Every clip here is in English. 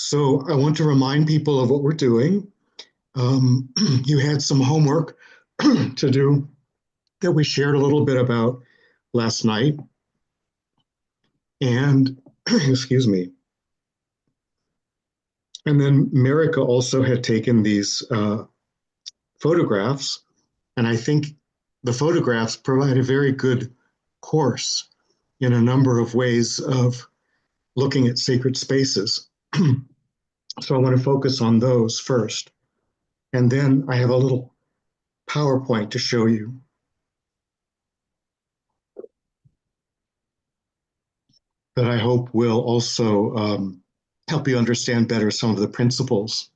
So I want to remind people of what we're doing. You had some homework to do that we shared a little bit about last night. And excuse me. And then Marika also had taken these photographs. And I think the photographs provide a very good course in a number of ways of looking at sacred spaces. So I want to focus on those first. And then I have a little PowerPoint to show you. That I hope will also help you understand better some of the principles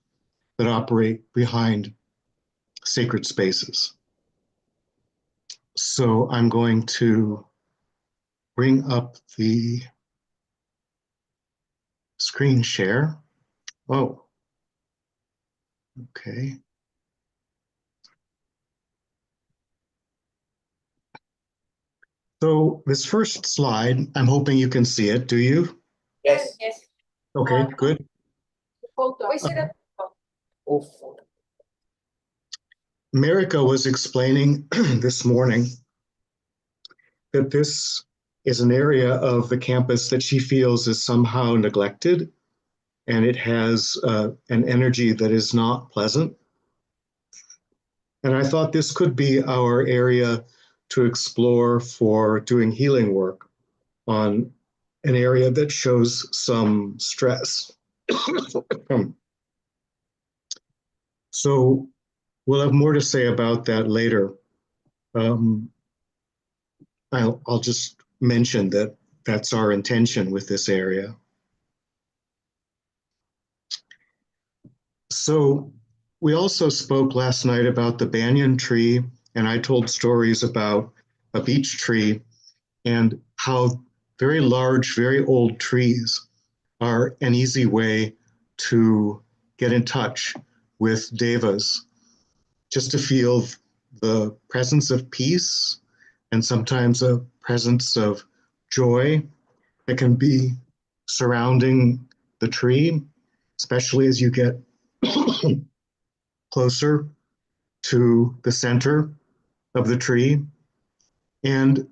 that operate behind sacred spaces. So I'm going to bring up the screen share. Oh, okay. So this first slide, I'm hoping you can see it. Do you? Yes. Yes. Okay, good. Marika was explaining this morning that this is an area of the campus that she feels is somehow neglected, and it has an energy that is not pleasant. And I thought this could be our area to explore for doing healing work on an area that shows some stress. So we'll have more to say about that later. I'll just mention that that's our intention with this area. So we also spoke last night about the banyan tree, and I told stories about a beech tree and how very large, very old trees are an easy way to get in touch with devas, just to feel the presence of peace and sometimes a presence of joy that can be surrounding the tree, especially as you get closer to the center of the tree. And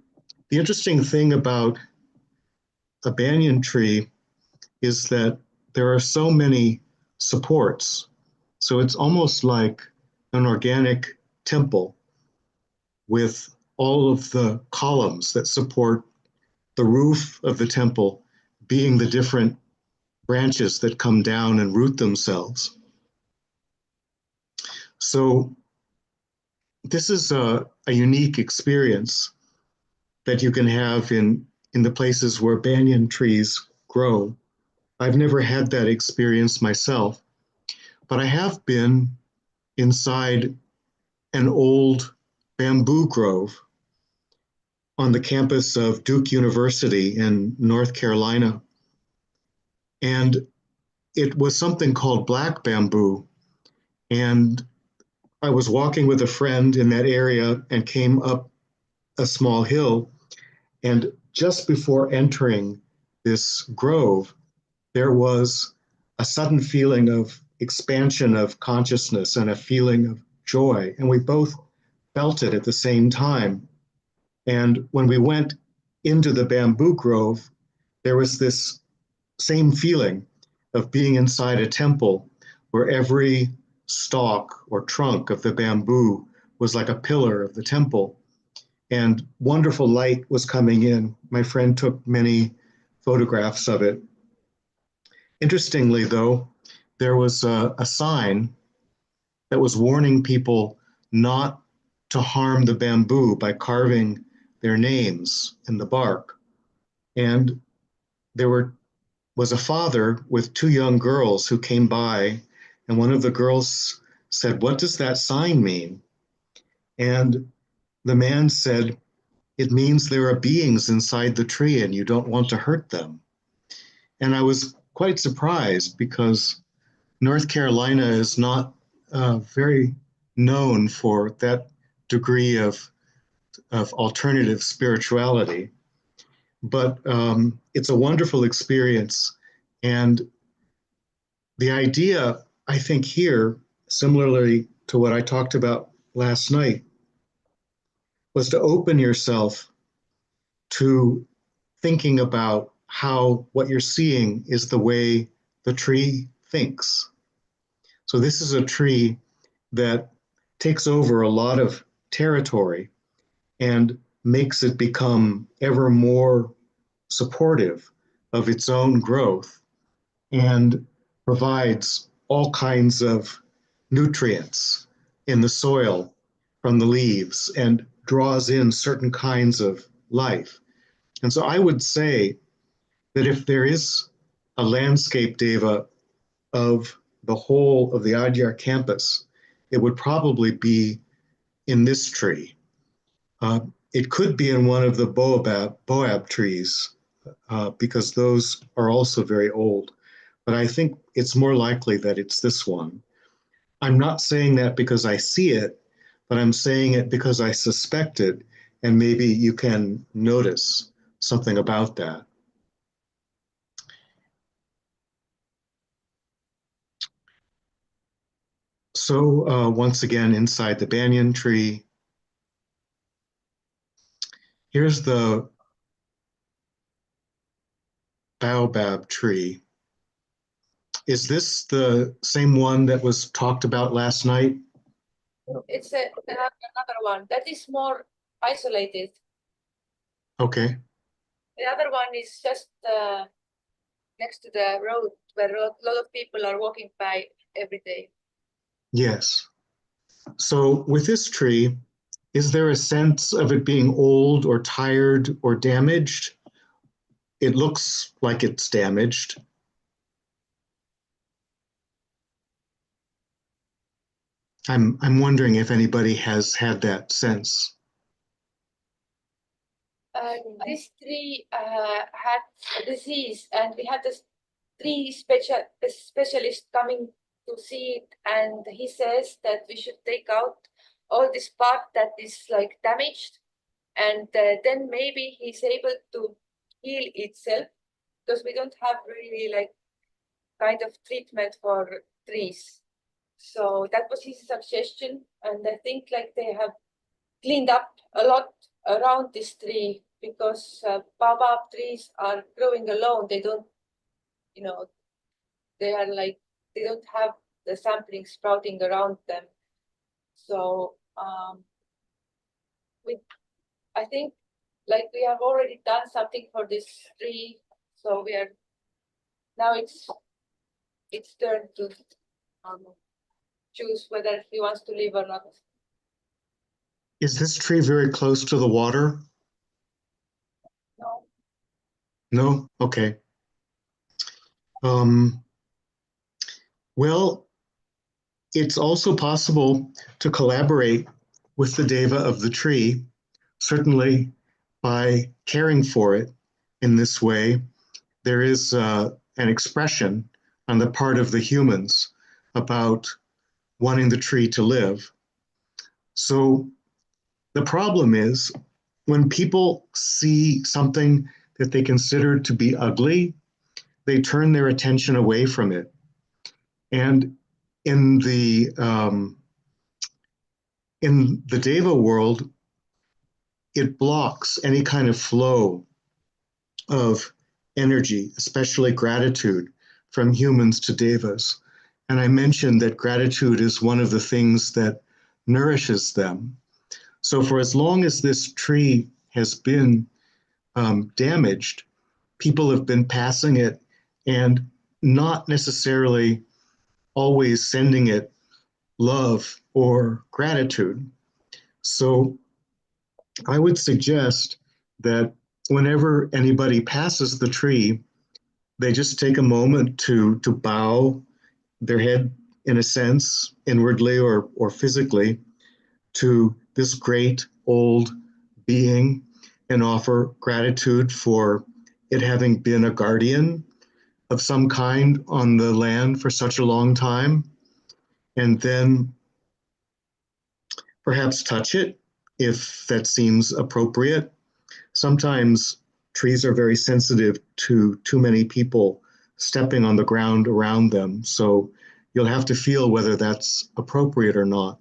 the interesting thing about a banyan tree is that there are so many supports. So it's almost like an organic temple with all of the columns that support the roof of the temple being the different branches that come down and root themselves. So this is a unique experience that you can have in the places where banyan trees grow. I've never had that experience myself, but I have been inside an old bamboo grove on the campus of Duke University in North Carolina. And it was something called black bamboo. And I was walking with a friend in that area and came up a small hill. And just before entering this grove, there was a sudden feeling of expansion of consciousness and a feeling of joy. And we both felt it at the same time. And when we went into the bamboo grove, there was this same feeling of being inside a temple where every stalk or trunk of the bamboo was like a pillar of the temple. And wonderful light was coming in. My friend took many photographs of it. Interestingly, though, there was a sign that was warning people not to harm the bamboo by carving their names in the bark. And was a father with two young girls who came by, and one of the girls said, "What does that sign mean?" And the man said, "It means there are beings inside the tree and you don't want to hurt them." And I was quite surprised because North Carolina is not very known for that degree of alternative spirituality. But it's a wonderful experience. And the idea, I think, here, similarly to what I talked about last night, was to open yourself to thinking about how what you're seeing is the way the tree thinks. So, this is a tree that takes over a lot of territory and makes it become ever more supportive of its own growth and provides all kinds of nutrients in the soil from the leaves and draws in certain kinds of life. And so I would say that if there is a landscape deva of the whole of the Adyar campus, it would probably be in this tree. Uh, it could be in one of the boab trees because those are also very old. But I think it's more likely that it's this one. I'm not saying that because I see it, but I'm saying it because I suspect it, and maybe you can notice something about that. So once again, inside the banyan tree, here's the baobab tree. Is this the same one that was talked about last night? It's another one that is more isolated. Okay. The other one is just next to the road where a lot of people are walking by every day. Yes. So with this tree, is there a sense of it being old or tired or damaged? It looks like it's damaged. I'm wondering if anybody has had that sense. This tree had a disease, and we had this tree specialist coming to see it, and he says that we should take out all this part that is like damaged, and then maybe he's able to heal itself, because we don't have really like kind of treatment for trees. So that was his suggestion, and I think like they have cleaned up a lot around this tree, because baobab trees are growing alone. They don't, you know, they are like, they don't have the sampling sprouting around them. So I think like we have already done something for this tree. So we are, now it's turn to choose whether he wants to live or not. Is this tree very close to the water? No. No? Okay. Um, well, it's also possible to collaborate with the deva of the tree, certainly by caring for it in this way. There is an expression on the part of the humans about wanting the tree to live. So the problem is when people see something that they consider to be ugly, they turn their attention away from it. And in the um, in the Deva world, it blocks any kind of flow of energy, especially gratitude, from humans to Devas. And I mentioned that gratitude is one of the things that nourishes them. So, for as long as this tree has been damaged, people have been passing it and not necessarily always sending it love or gratitude. So, I would suggest that whenever anybody passes the tree, they just take a moment to bow their head in a sense, inwardly or physically, to this great old being and offer gratitude for it having been a guardian of some kind on the land for such a long time. And then perhaps touch it if that seems appropriate. Sometimes trees are very sensitive to too many people stepping on the ground around them. So you'll have to feel whether that's appropriate or not.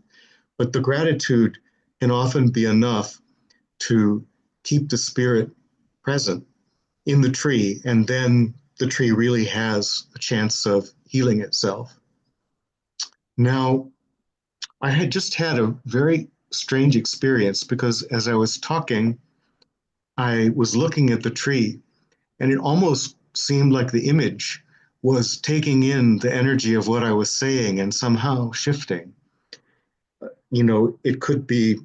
But the gratitude can often be enough to keep the spirit present in the tree, and then the tree really has a chance of healing itself. Now, I had just had a very strange experience because as I was talking, I was looking at the tree, and it almost seemed like the image was taking in the energy of what I was saying and somehow shifting. It could be,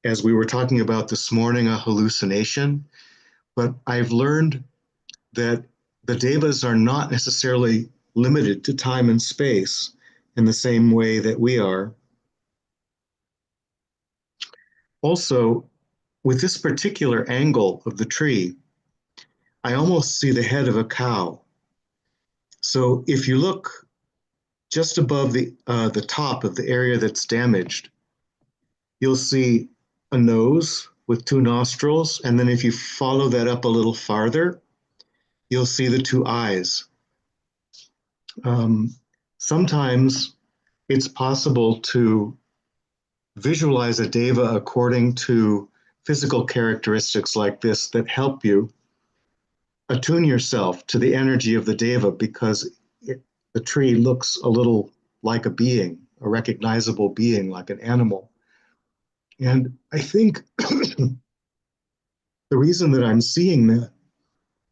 as we were talking about this morning, a hallucination, but I've learned that the devas are not necessarily limited to time and space in the same way that we are. Also, with this particular angle of the tree, I almost see the head of a cow. So if you look just above the top of the area that's damaged, you'll see a nose with two nostrils, and then if you follow that up a little farther, you'll see the two eyes. Um, Sometimes it's possible to visualize a deva according to physical characteristics like this that help you attune yourself to the energy of the deva because the tree looks a little like a being, a recognizable being, like an animal. And I think the reason that I'm seeing that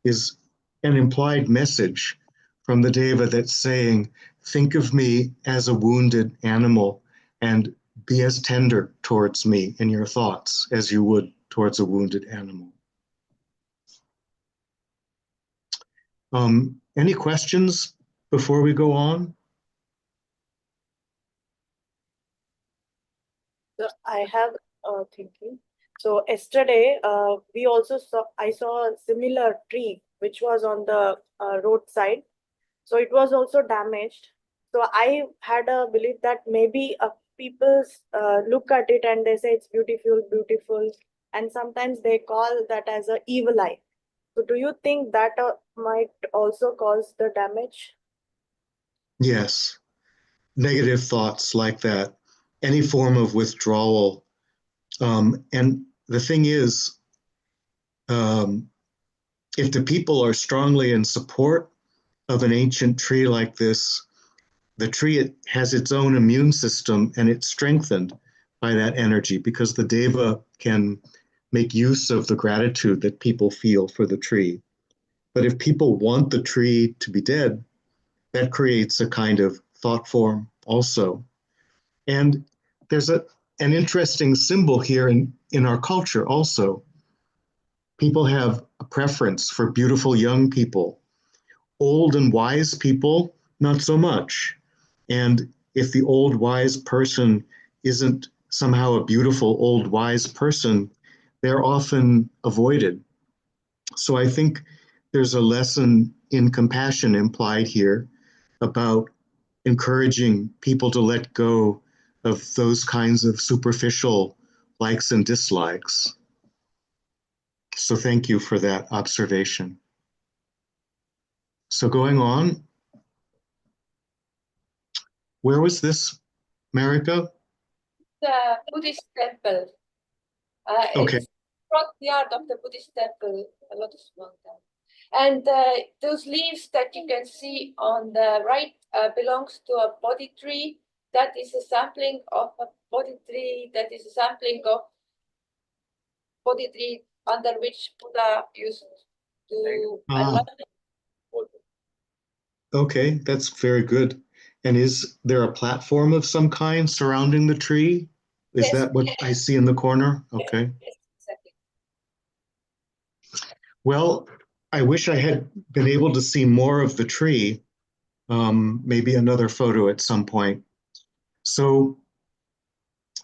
is an implied message from the deva that's saying, think of me as a wounded animal and be as tender towards me in your thoughts as you would towards a wounded animal. Any questions before we go on? So I have thinking. So yesterday, we also saw. I saw a similar tree which was on the roadside. So it was also damaged. So I had a belief that maybe people look at it and they say it's beautiful, beautiful, and sometimes they call that as a evil eye. So do you think that might also cause the damage? Yes, negative thoughts like that, any form of withdrawal. And the thing is, um, if the people are strongly in support of an ancient tree like this, the tree has its own immune system and it's strengthened by that energy because the deva can make use of the gratitude that people feel for the tree. But if people want the tree to be dead, that creates a kind of thought form also. And there's an interesting symbol here in our culture also. People have a preference for beautiful young people. Old and wise people, not so much. And if the old wise person isn't somehow a beautiful old wise person, they're often avoided. So I think there's a lesson in compassion implied here about encouraging people to let go of those kinds of superficial likes and dislikes. So thank you for that observation. So going on, where was this, Marika? The Buddhist temple. Okay. It's front yard of the Buddhist temple, a lot of small town. And those leaves that you can see on the right belongs to a Bodhi tree. That is a sampling of a Bodhi tree. That is a sampling of Bodhi tree under which Buddha used to Ah, okay, that's very good. And is there a platform of some kind surrounding the tree? Is Yes, that what I see in the corner? Okay. yes, exactly. Well, I wish I had been able to see more of the tree, maybe another photo at some point. So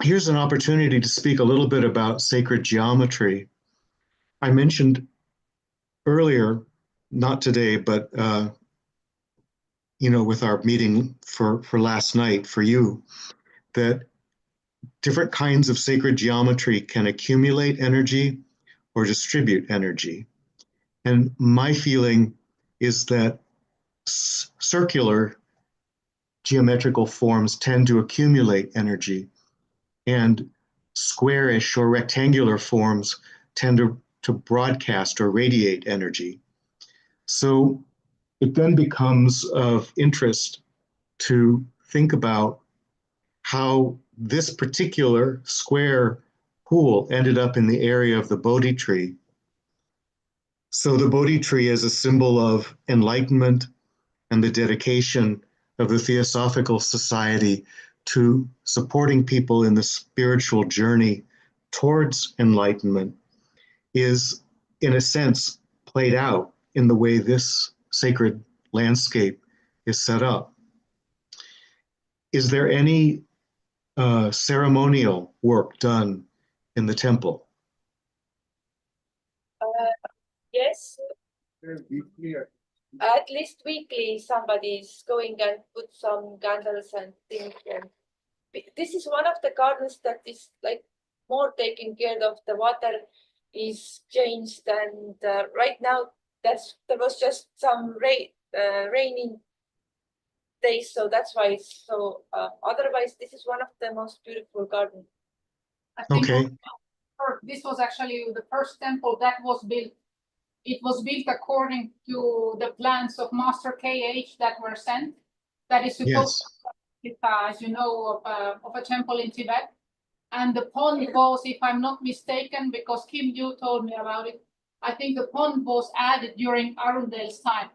here's an opportunity to speak a little bit about sacred geometry. I mentioned earlier, not today, but with our meeting for last night for you, that different kinds of sacred geometry can accumulate energy or distribute energy. And my feeling is that circular geometrical forms tend to accumulate energy, and squarish or rectangular forms tend to broadcast or radiate energy. So it then becomes of interest to think about how this particular square pool ended up in the area of the Bodhi tree. So the Bodhi tree is a symbol of enlightenment and the dedication of the Theosophical Society to supporting people in the spiritual journey towards enlightenment is, in a sense, played out in the way this sacred landscape is set up. Is there any ceremonial work done in the temple? Yes, at least weekly somebody is going and put some candles and things. And this is one of the gardens that is like more taken care of. The water is changed, and right now there was just some raining days, so that's why it's so. Otherwise, this is one of the most beautiful gardens. I think Okay. this was actually the first temple that was built. It was built according to the plans of Master KH that were sent. That is supposed Yes. to, as you know, of a temple in Tibet. And the pond was, if I'm not mistaken, because Kim Yu told me about it, I think the pond was added during Arundel's time.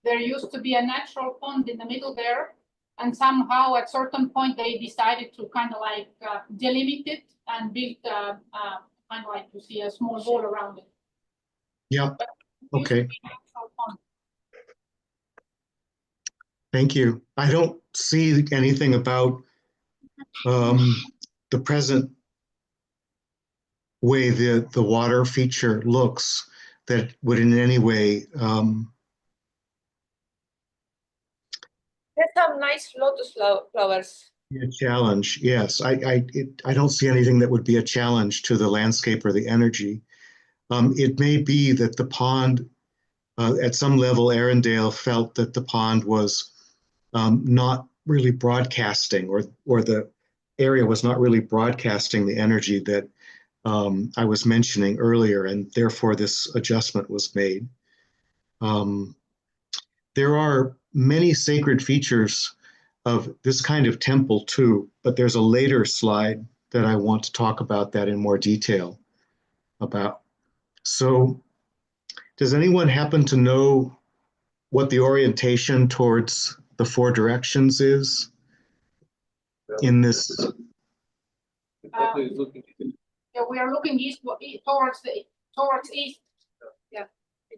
There used to be a natural pond in the middle there, and somehow at certain point they decided to kind of like delimit it and build kind of like you see a small wall around it. Yeah. Okay. Pond. Thank you. I don't see anything about the present way the water feature looks that would in any way There's some nice lotus flowers. be a challenge. Yes, I don't see anything that would be a challenge to the landscape or the energy. It may be that the pond, at some level, Arundel felt that the pond was not really broadcasting, or the area was not really broadcasting the energy that I was mentioning earlier, and therefore this adjustment was made. There are many sacred features of this kind of temple too, but there's a later slide that I want to talk about that in more detail about. So does anyone happen to know what the orientation towards the four directions is in this? Yeah, we are looking east towards east. Yeah.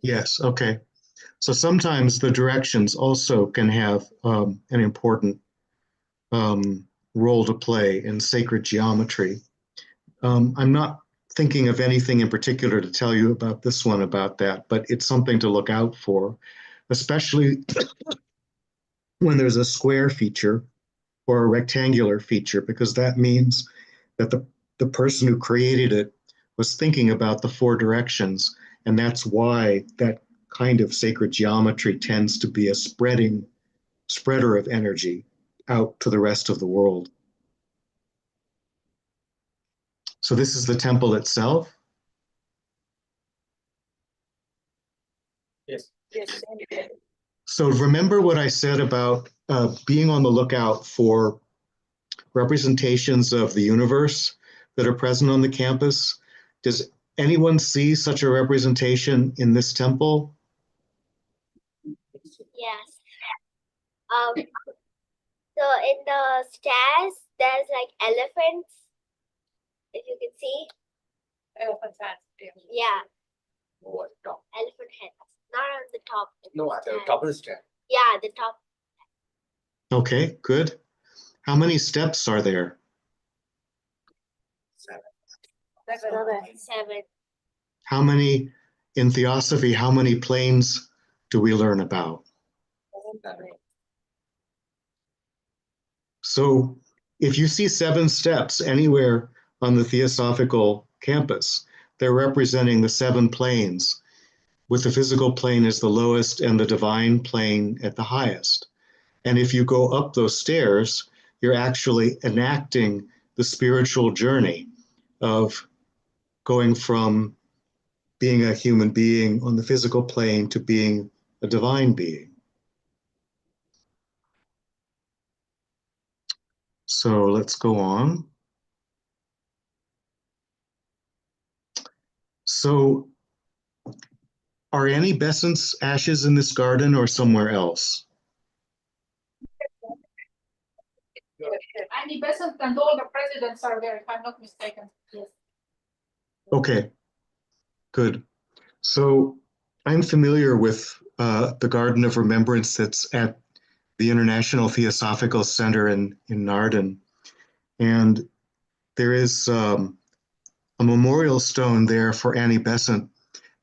Yes, okay. So sometimes the directions also can have an important role to play in sacred geometry. I'm not thinking of anything in particular to tell you about this one about that, but it's something to look out for, especially when there's a square feature or a rectangular feature, because that means that the person who created it was thinking about the four directions, and that's why that kind of sacred geometry tends to be a spreader of energy out to the rest of the world. So this is the temple itself. Yes. Yes. So remember what I said about being on the lookout for representations of the universe that are present on the campus. Does anyone see such a representation in this temple? Yes. So in the stairs, there's like elephants, if you can see. Elephant hands. Yeah, Oh, at the top. elephant heads. Not on the top. No, at the top of the stair. Yeah, the top. Okay, good. How many steps are there? 7. Seven. How many, in Theosophy, how many planes do we learn about? So if you see 7 steps anywhere on the Theosophical campus, they're representing the 7 planes, with the physical plane as the lowest and the divine plane at the highest. And if you go up those stairs, you're actually enacting the spiritual journey of going from being a human being on the physical plane to being a divine being. So let's go on. So are Annie Besant's ashes in this garden or somewhere else? Annie Besant and all the presidents are there, if I'm not mistaken. Yes. Okay, good. So I'm familiar with the Garden of Remembrance that's at the International Theosophical Center in Naarden. And there is a memorial stone there for Annie Besant,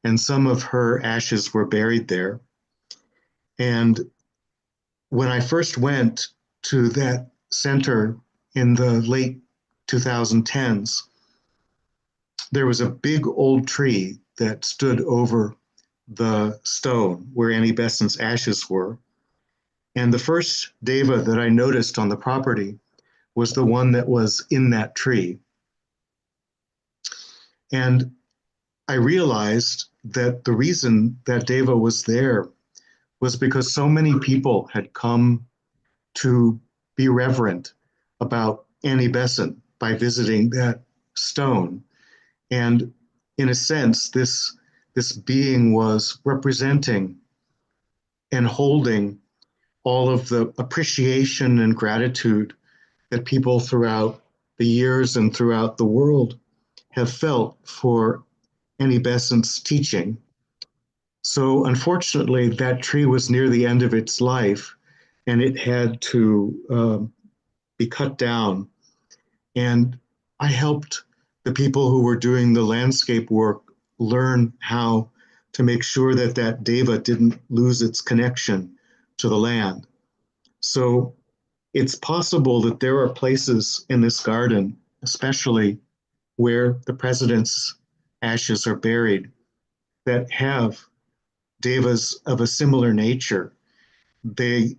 and some of her ashes were buried there. And when I first went to that center in the late 2010s, there was a big old tree that stood over the stone where Annie Besant's ashes were. And the first deva that I noticed on the property was the one that was in that tree. And I realized that the reason that deva was there was because so many people had come to be reverent about Annie Besant by visiting that stone. And in a sense, this being was representing and holding all of the appreciation and gratitude that people throughout the years and throughout the world have felt for Annie Besant's teaching. So unfortunately, that tree was near the end of its life, and it had to be cut down. And I helped the people who were doing the landscape work learn how to make sure that that deva didn't lose its connection to the land. So it's possible that there are places in this garden, especially where the president's ashes are buried, that have devas of a similar nature. They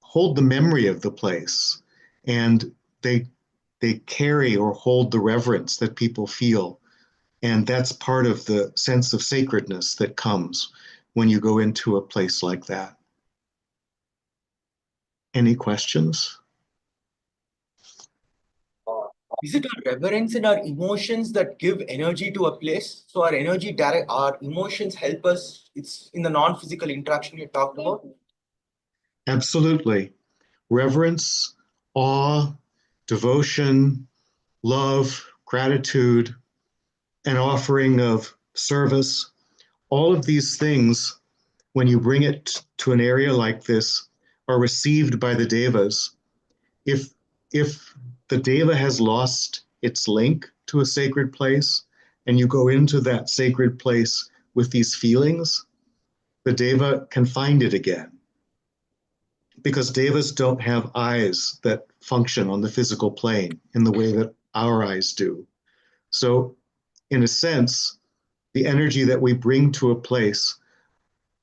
hold the memory of the place, and they carry or hold the reverence that people feel. And that's part of the sense of sacredness that comes when you go into a place like that. Any questions? Is it our reverence and our emotions that give energy to a place? So our emotions help us. It's in the non-physical interaction you talked about. Absolutely. Reverence, awe, devotion, love, gratitude, an offering of service, all of these things, when you bring it to an area like this, are received by the devas. If the deva has lost its link to a sacred place, and you go into that sacred place with these feelings, the deva can find it again. Because devas don't have eyes that function on the physical plane in the way that our eyes do. So, in a sense, the energy that we bring to a place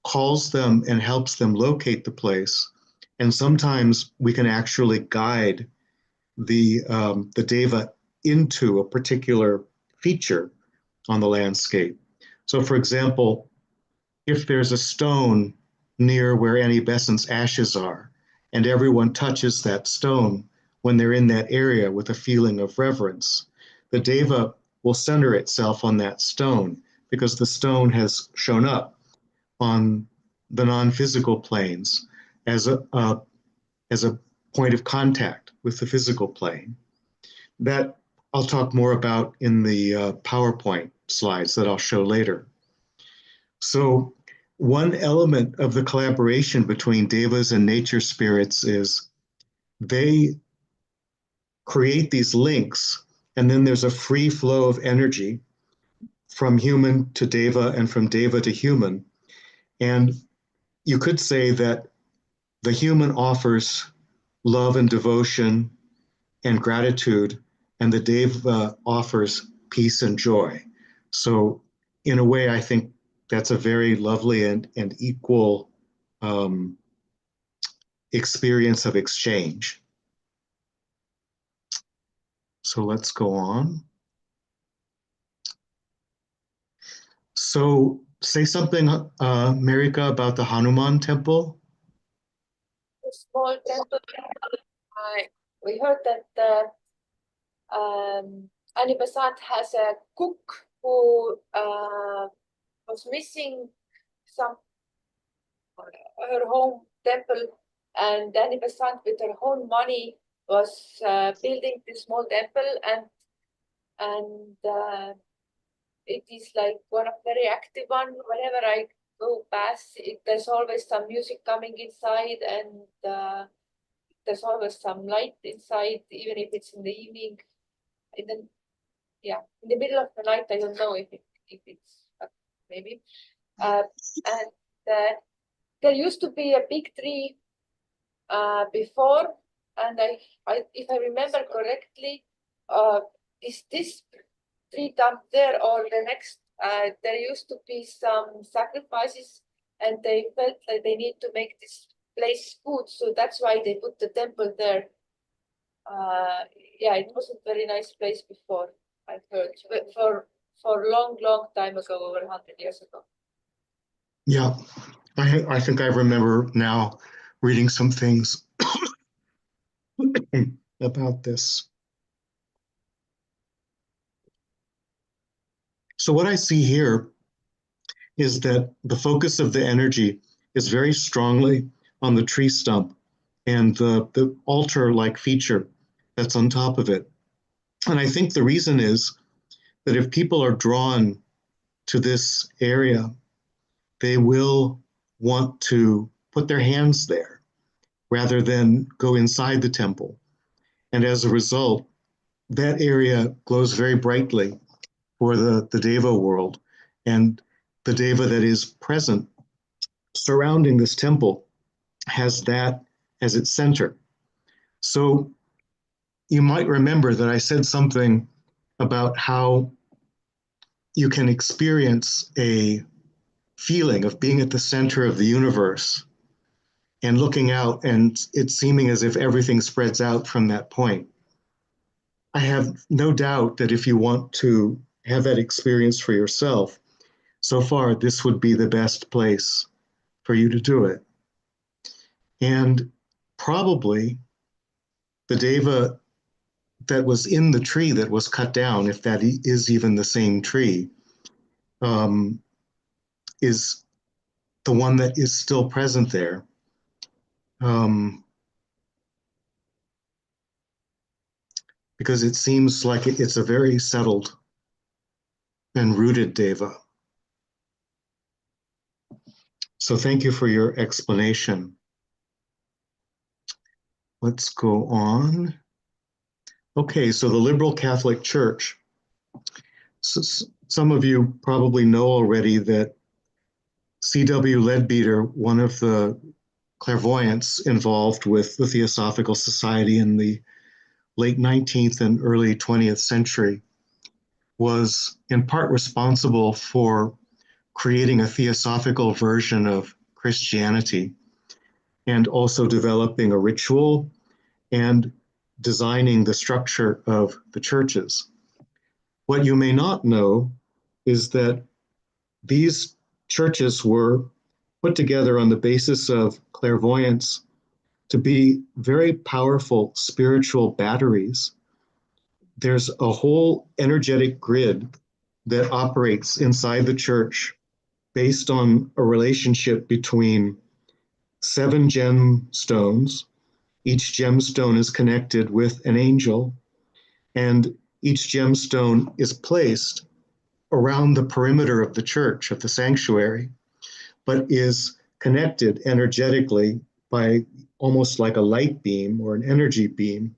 calls them and helps them locate the place. And sometimes we can actually guide the deva into a particular feature on the landscape. So, for example, if there's a stone near where Annie Besant's ashes are, and everyone touches that stone when they're in that area with a feeling of reverence, the deva will center itself on that stone because the stone has shown up on the non-physical planes as a point of contact with the physical plane. That I'll talk more about in the PowerPoint slides that I'll show later. So one element of the collaboration between devas and nature spirits is they create these links, and then there's a free flow of energy from human to deva and from deva to human. And you could say that the human offers love and devotion and gratitude, and the deva offers peace and joy. So in a way, I think that's a very lovely and equal experience of exchange. So let's go on. So say something, Marika, about the Hanuman temple. A small temple. We heard that Annie Besant has a cook who was missing some her home temple, and Annie Besant with her own money was building this small temple, and it is like one of very active one. Whenever I go past it, there's always some music coming inside, and there's always some light inside, even if it's in the evening. In the middle of the night, I don't know if it's maybe. And there used to be a big tree before, and if I remember correctly, is this tree dumped there or the next? There used to be some sacrifices, and they felt like they need to make this place good, so that's why they put the temple there. Yeah, it wasn't a very nice place before, I've heard, for a long time ago, over 100 years ago. Yeah, I think I remember now reading some things about this. So what I see here is that the focus of the energy is very strongly on the tree stump and the altar-like feature that's on top of it. And I think the reason is that if people are drawn to this area, they will want to put their hands there rather than go inside the temple. And as a result, that area glows very brightly for the Deva world. And the Deva that is present surrounding this temple has that as its center. So you might remember that I said something about how you can experience a feeling of being at the center of the universe and looking out and it seeming as if everything spreads out from that point. I have no doubt that if you want to have that experience for yourself, so far this would be the best place for you to do it. And probably the Deva that was in the tree that was cut down, if that is even the same tree, is the one that is still present there. Because it seems like it's a very settled and rooted Deva. So thank you for your explanation. Let's go on. Okay, so the Liberal Catholic Church. So some of you probably know already that C.W. Leadbeater, one of the clairvoyants involved with the Theosophical Society in the late 19th and early 20th century, was in part responsible for creating a theosophical version of Christianity and also developing a ritual and designing the structure of the churches. What you may not know is that these churches were put together on the basis of clairvoyance to be very powerful spiritual batteries. There's a whole energetic grid that operates inside the church based on a relationship between 7 gemstones. Each gemstone is connected with an angel, and each gemstone is placed around the perimeter of the church, of the sanctuary, but is connected energetically by almost like a light beam or an energy beam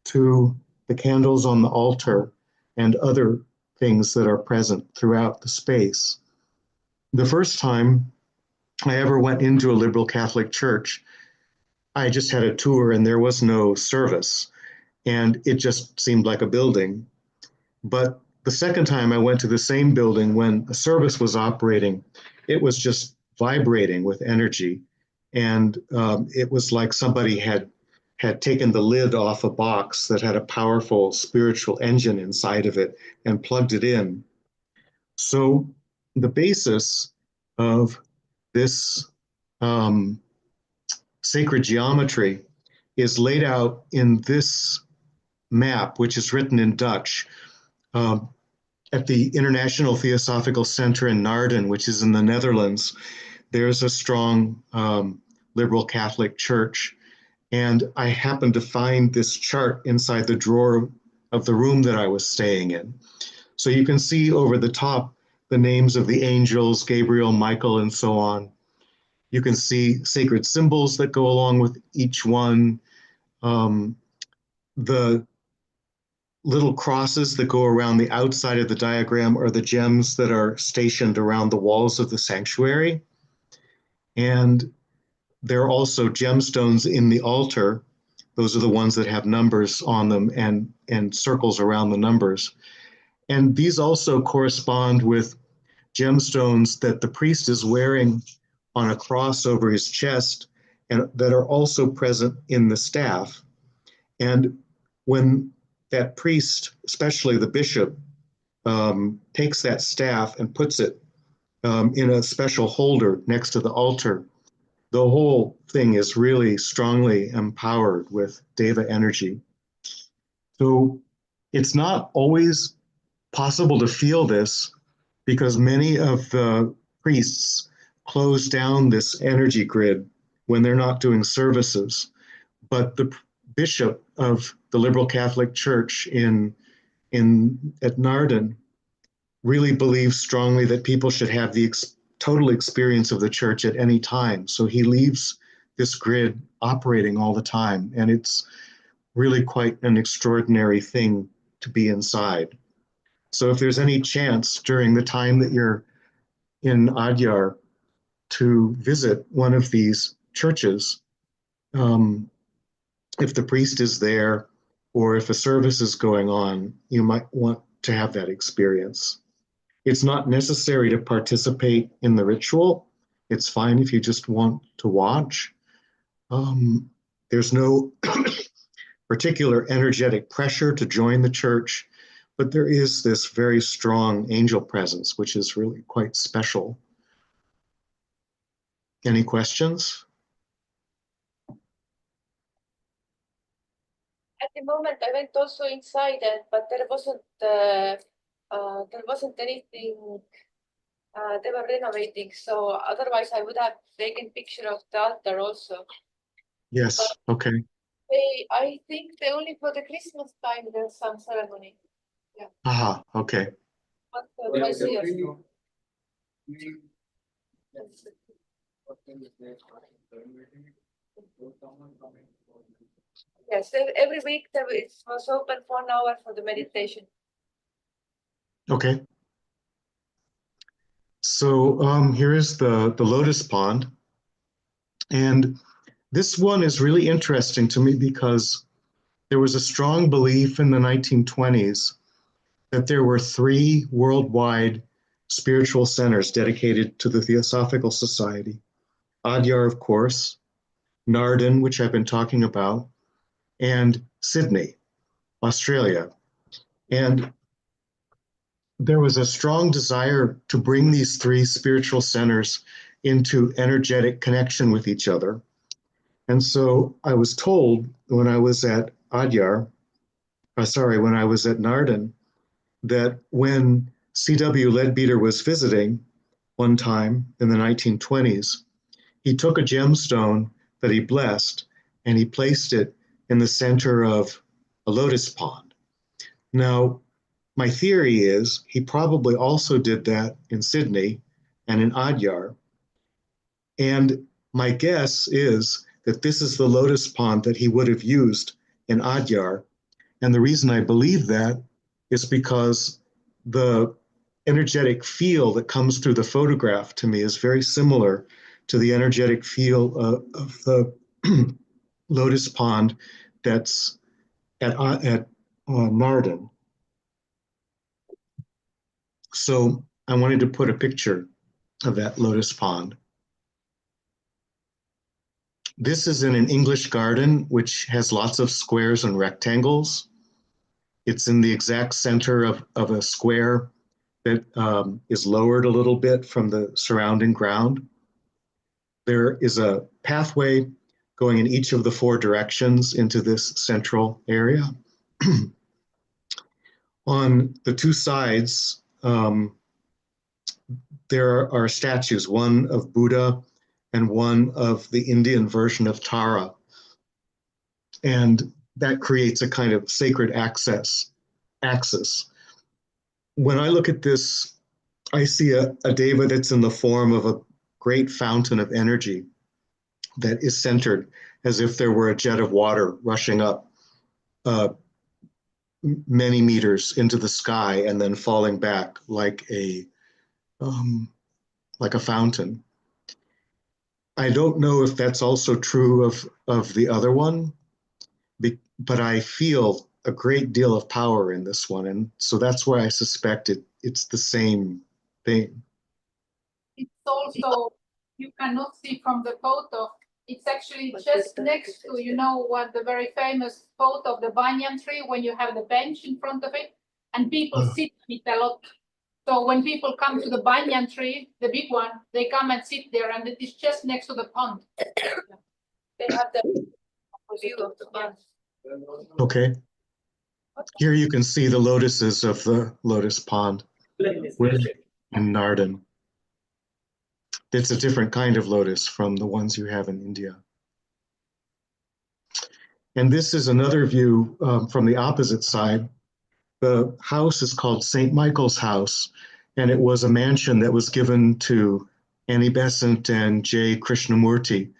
to the candles on the altar and other things that are present throughout the space. The first time I ever went into a liberal Catholic church, I just had a tour and there was no service, and it just seemed like a building. But the second time I went to the same building when a service was operating, it was just vibrating with energy. And it was like somebody had taken the lid off a box that had a powerful spiritual engine inside of it and plugged it in. So the basis of this sacred geometry is laid out in this map, which is written in Dutch. At the International Theosophical Center in Naarden, which is in the Netherlands, there's a strong liberal Catholic church. And I happened to find this chart inside the drawer of the room that I was staying in. So you can see over the top the names of the angels, Gabriel, Michael, and so on. You can see sacred symbols that go along with each one. The little crosses that go around the outside of the diagram are the gems that are stationed around the walls of the sanctuary. And there are also gemstones in the altar. Those are the ones that have numbers on them and circles around the numbers. And these also correspond with gemstones that the priest is wearing on a cross over his chest and that are also present in the staff. And when that priest, especially the bishop, takes that staff and puts it in a special holder next to the altar, the whole thing is really strongly empowered with Deva energy. So it's not always possible to feel this because many of the priests close down this energy grid when they're not doing services. But the bishop of the Liberal Catholic Church at Naarden really believes strongly that people should have the total experience of the church at any time. So he leaves this grid operating all the time. And it's really quite an extraordinary thing to be inside. So if there's any chance during the time that you're in Adyar to visit one of these churches, if the priest is there or if a service is going on, you might want to have that experience. It's not necessary to participate in the ritual. It's fine if you just want to watch. There's no particular energetic pressure to join the church, but there is this very strong angel presence, which is really quite special. Any questions? At the moment, I went also inside, but there wasn't anything. They were renovating, so otherwise I would have taken picture of the altar also. Yes. Okay. I think they only for the Christmas time there's some ceremony. Aha. Okay. But twice a year. Yes, every week it was open for an hour for the meditation. Okay. So here is the lotus pond. And this one is really interesting to me because there was a strong belief in the 1920s that there were 3 worldwide spiritual centers dedicated to the Theosophical Society. Adyar, of course, Naarden, which I've been talking about, and Sydney, Australia. And there was a strong desire to bring these 3 spiritual centers into energetic connection with each other. And so I was told when I was at when I was at Naarden, that when C.W. Leadbeater was visiting one time in the 1920s, he took a gemstone that he blessed and he placed it in the center of a lotus pond. Now, my theory is he probably also did that in Sydney and in Adyar. And my guess is that this is the lotus pond that he would have used in Adyar. And the reason I believe that is because the energetic feel that comes through the photograph to me is very similar to the energetic feel of the lotus pond that's at Naarden. So I wanted to put a picture of that lotus pond. This is in an English garden, which has lots of squares and rectangles. It's in the exact center of a square that is lowered a little bit from the surrounding ground. There is a pathway going in each of the 4 directions into this central area. On the 2 sides, there are statues, one of Buddha and one of the Indian version of Tara. And that creates a kind of sacred axis. When I look at this, I see a deva that's in the form of a great fountain of energy that is centered as if there were a jet of water rushing up many meters into the sky and then falling back like a fountain. I don't know if that's also true of the other one, but I feel a great deal of power in this one. And so that's why I suspect it's the same thing. It's also, you cannot see from the photo, it's actually just next to, you know, what the very famous photo of the banyan tree, when you have the bench in front of it, and people sit on it a lot. So when people come to the banyan tree, the big one, they come and sit there, and it is just next to the pond. They have the view of the pond. Okay. Here you can see the lotuses of the lotus pond in Narden. It's a different kind of lotus from the ones you have in India. And this is another view from the opposite side. The house is called St. Michael's House, and it was a mansion that was given to Annie Besant and J. Krishnamurti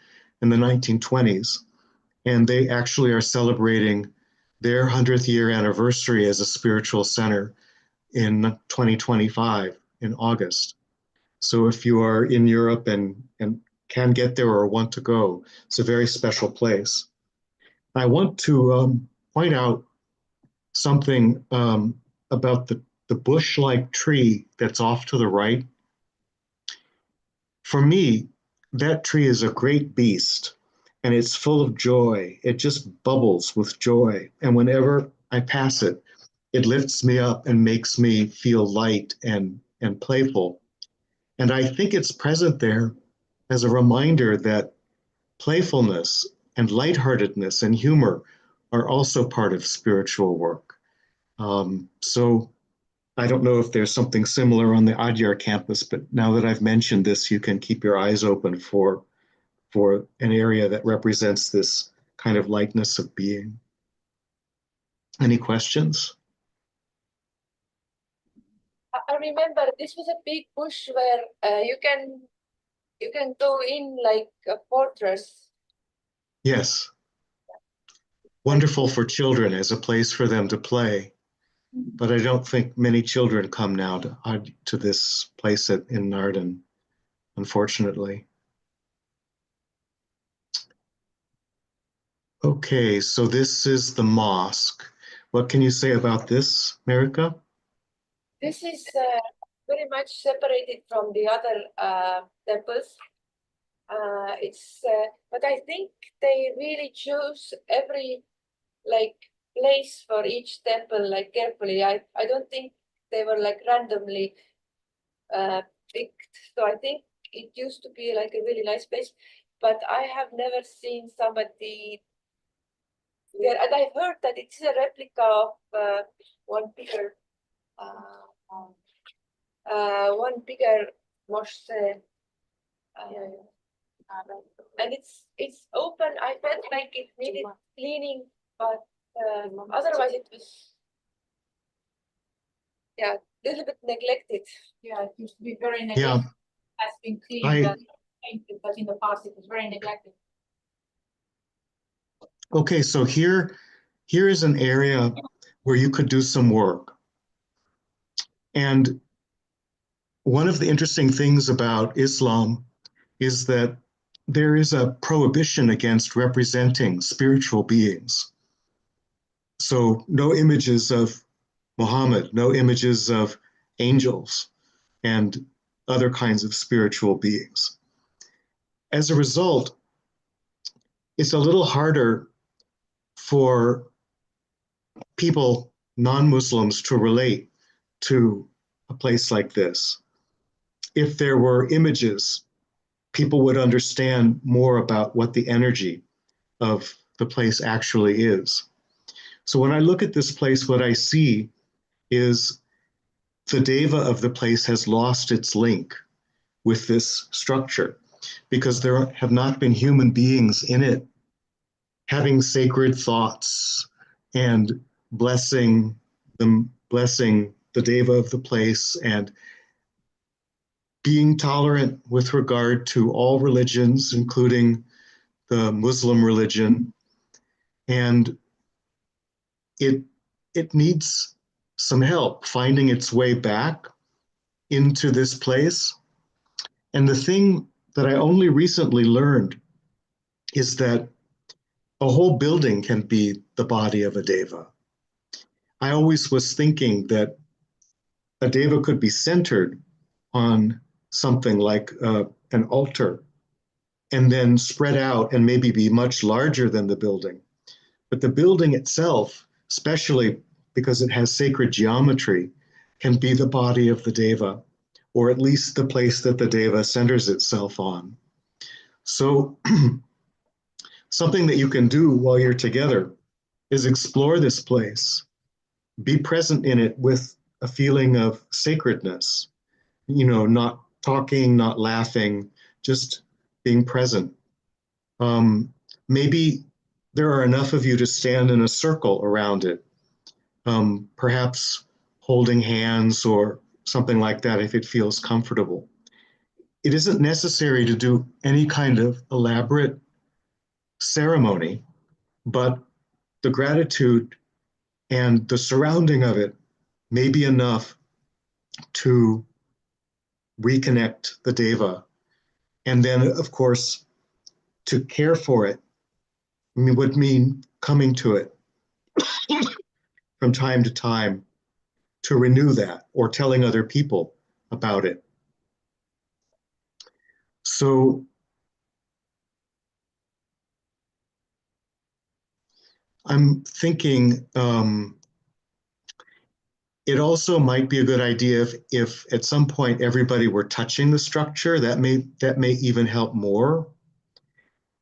in the 1920s. And they actually are celebrating their 100th year anniversary as a spiritual center in 2025 in August. So if you are in Europe and can get there or want to go, it's a very special place. I want to point out something about the bush-like tree that's off to the right. For me, that tree is a great beast, and it's full of joy. It just bubbles with joy. And whenever I pass it, it lifts me up and makes me feel light and playful. And I think it's present there as a reminder that playfulness and lightheartedness and humor are also part of spiritual work. So I don't know if there's something similar on the Adyar campus, but now that I've mentioned this, you can keep your eyes open for an area that represents this kind of lightness of being. Any questions? I remember this was a big bush where you can go in like a fortress. Yes. Wonderful for children as a place for them to play. But I don't think many children come now to this place in Narden, unfortunately. Okay, so this is the mosque. What can you say about this, Marika? This is very much separated from the other temples. But I think they really choose every place for each temple carefully. I don't think they were randomly picked. So I think it used to be like a really nice place, but I have never seen somebody there. And I've heard that it's a replica of one bigger mosque. And it's open. I felt like it needed cleaning, but otherwise it was a little bit neglected. Yeah, it used to be very neglected. Has been cleaned and painted, but in the past it was very neglected. Okay, so here is an area where you could do some work. And one of the interesting things about Islam is that there is a prohibition against representing spiritual beings. So no images of Muhammad, no images of angels and other kinds of spiritual beings. As a result, it's a little harder for people, non-Muslims, to relate to a place like this. If there were images, people would understand more about what the energy of the place actually is. So when I look at this place, what I see is the deva of the place has lost its link with this structure because there have not been human beings in it having sacred thoughts and blessing the deva of the place and being tolerant with regard to all religions, including the Muslim religion. And it needs some help finding its way back into this place. And the thing that I only recently learned is that a whole building can be the body of a deva. I always was thinking that a deva could be centered on something like an altar and then spread out and maybe be much larger than the building. But the building itself, especially because it has sacred geometry, can be the body of the deva, or at least the place that the deva centers itself on. So something that you can do while you're together is explore this place, be present in it with a feeling of sacredness, not talking, not laughing, just being present. Maybe there are enough of you to stand in a circle around it, perhaps holding hands or something like that if it feels comfortable. It isn't necessary to do any kind of elaborate ceremony, but the gratitude and the surrounding of it may be enough to reconnect the deva. And then, of course, to care for it would mean coming to it from time to time to renew that or telling other people about it. So I'm thinking it also might be a good idea if at some point everybody were touching the structure. That may even help more.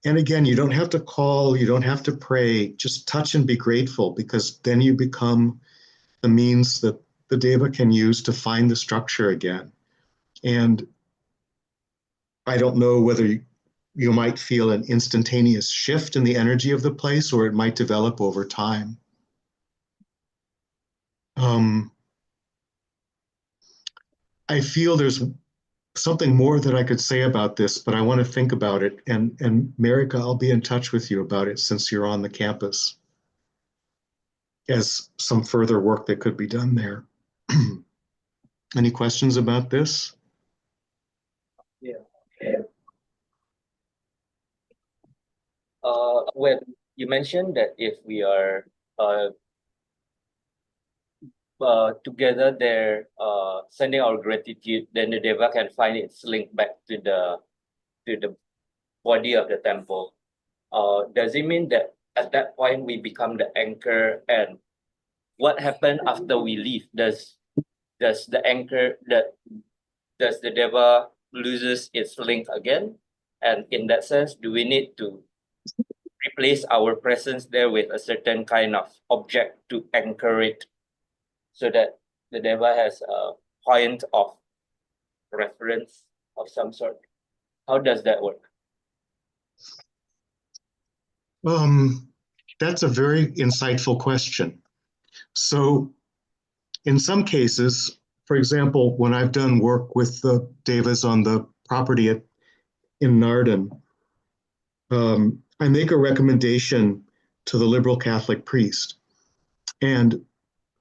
And again, you don't have to call, you don't have to pray, just touch and be grateful, because then you become the means that the deva can use to find the structure again. And I don't know whether you might feel an instantaneous shift in the energy of the place, or it might develop over time. I feel there's something more that I could say about this, but I want to think about it. And Marika, I'll be in touch with you about it since you're on the campus, as some further work that could be done there. Any questions about this? Yeah. When you mentioned that if we are together there, sending our gratitude, then the deva can find its link back to the body of the temple. Does it mean that at that point we become the anchor? And what happened after we leave? Does the anchor does the deva loses its link again? And in that sense, do we need to replace our presence there with a certain kind of object to anchor it, so that the deva has a point of reference of some sort? How does that work? That's a very insightful question. So in some cases, for example, when I've done work with the devas on the property in Narden, I make a recommendation to the liberal Catholic priest, and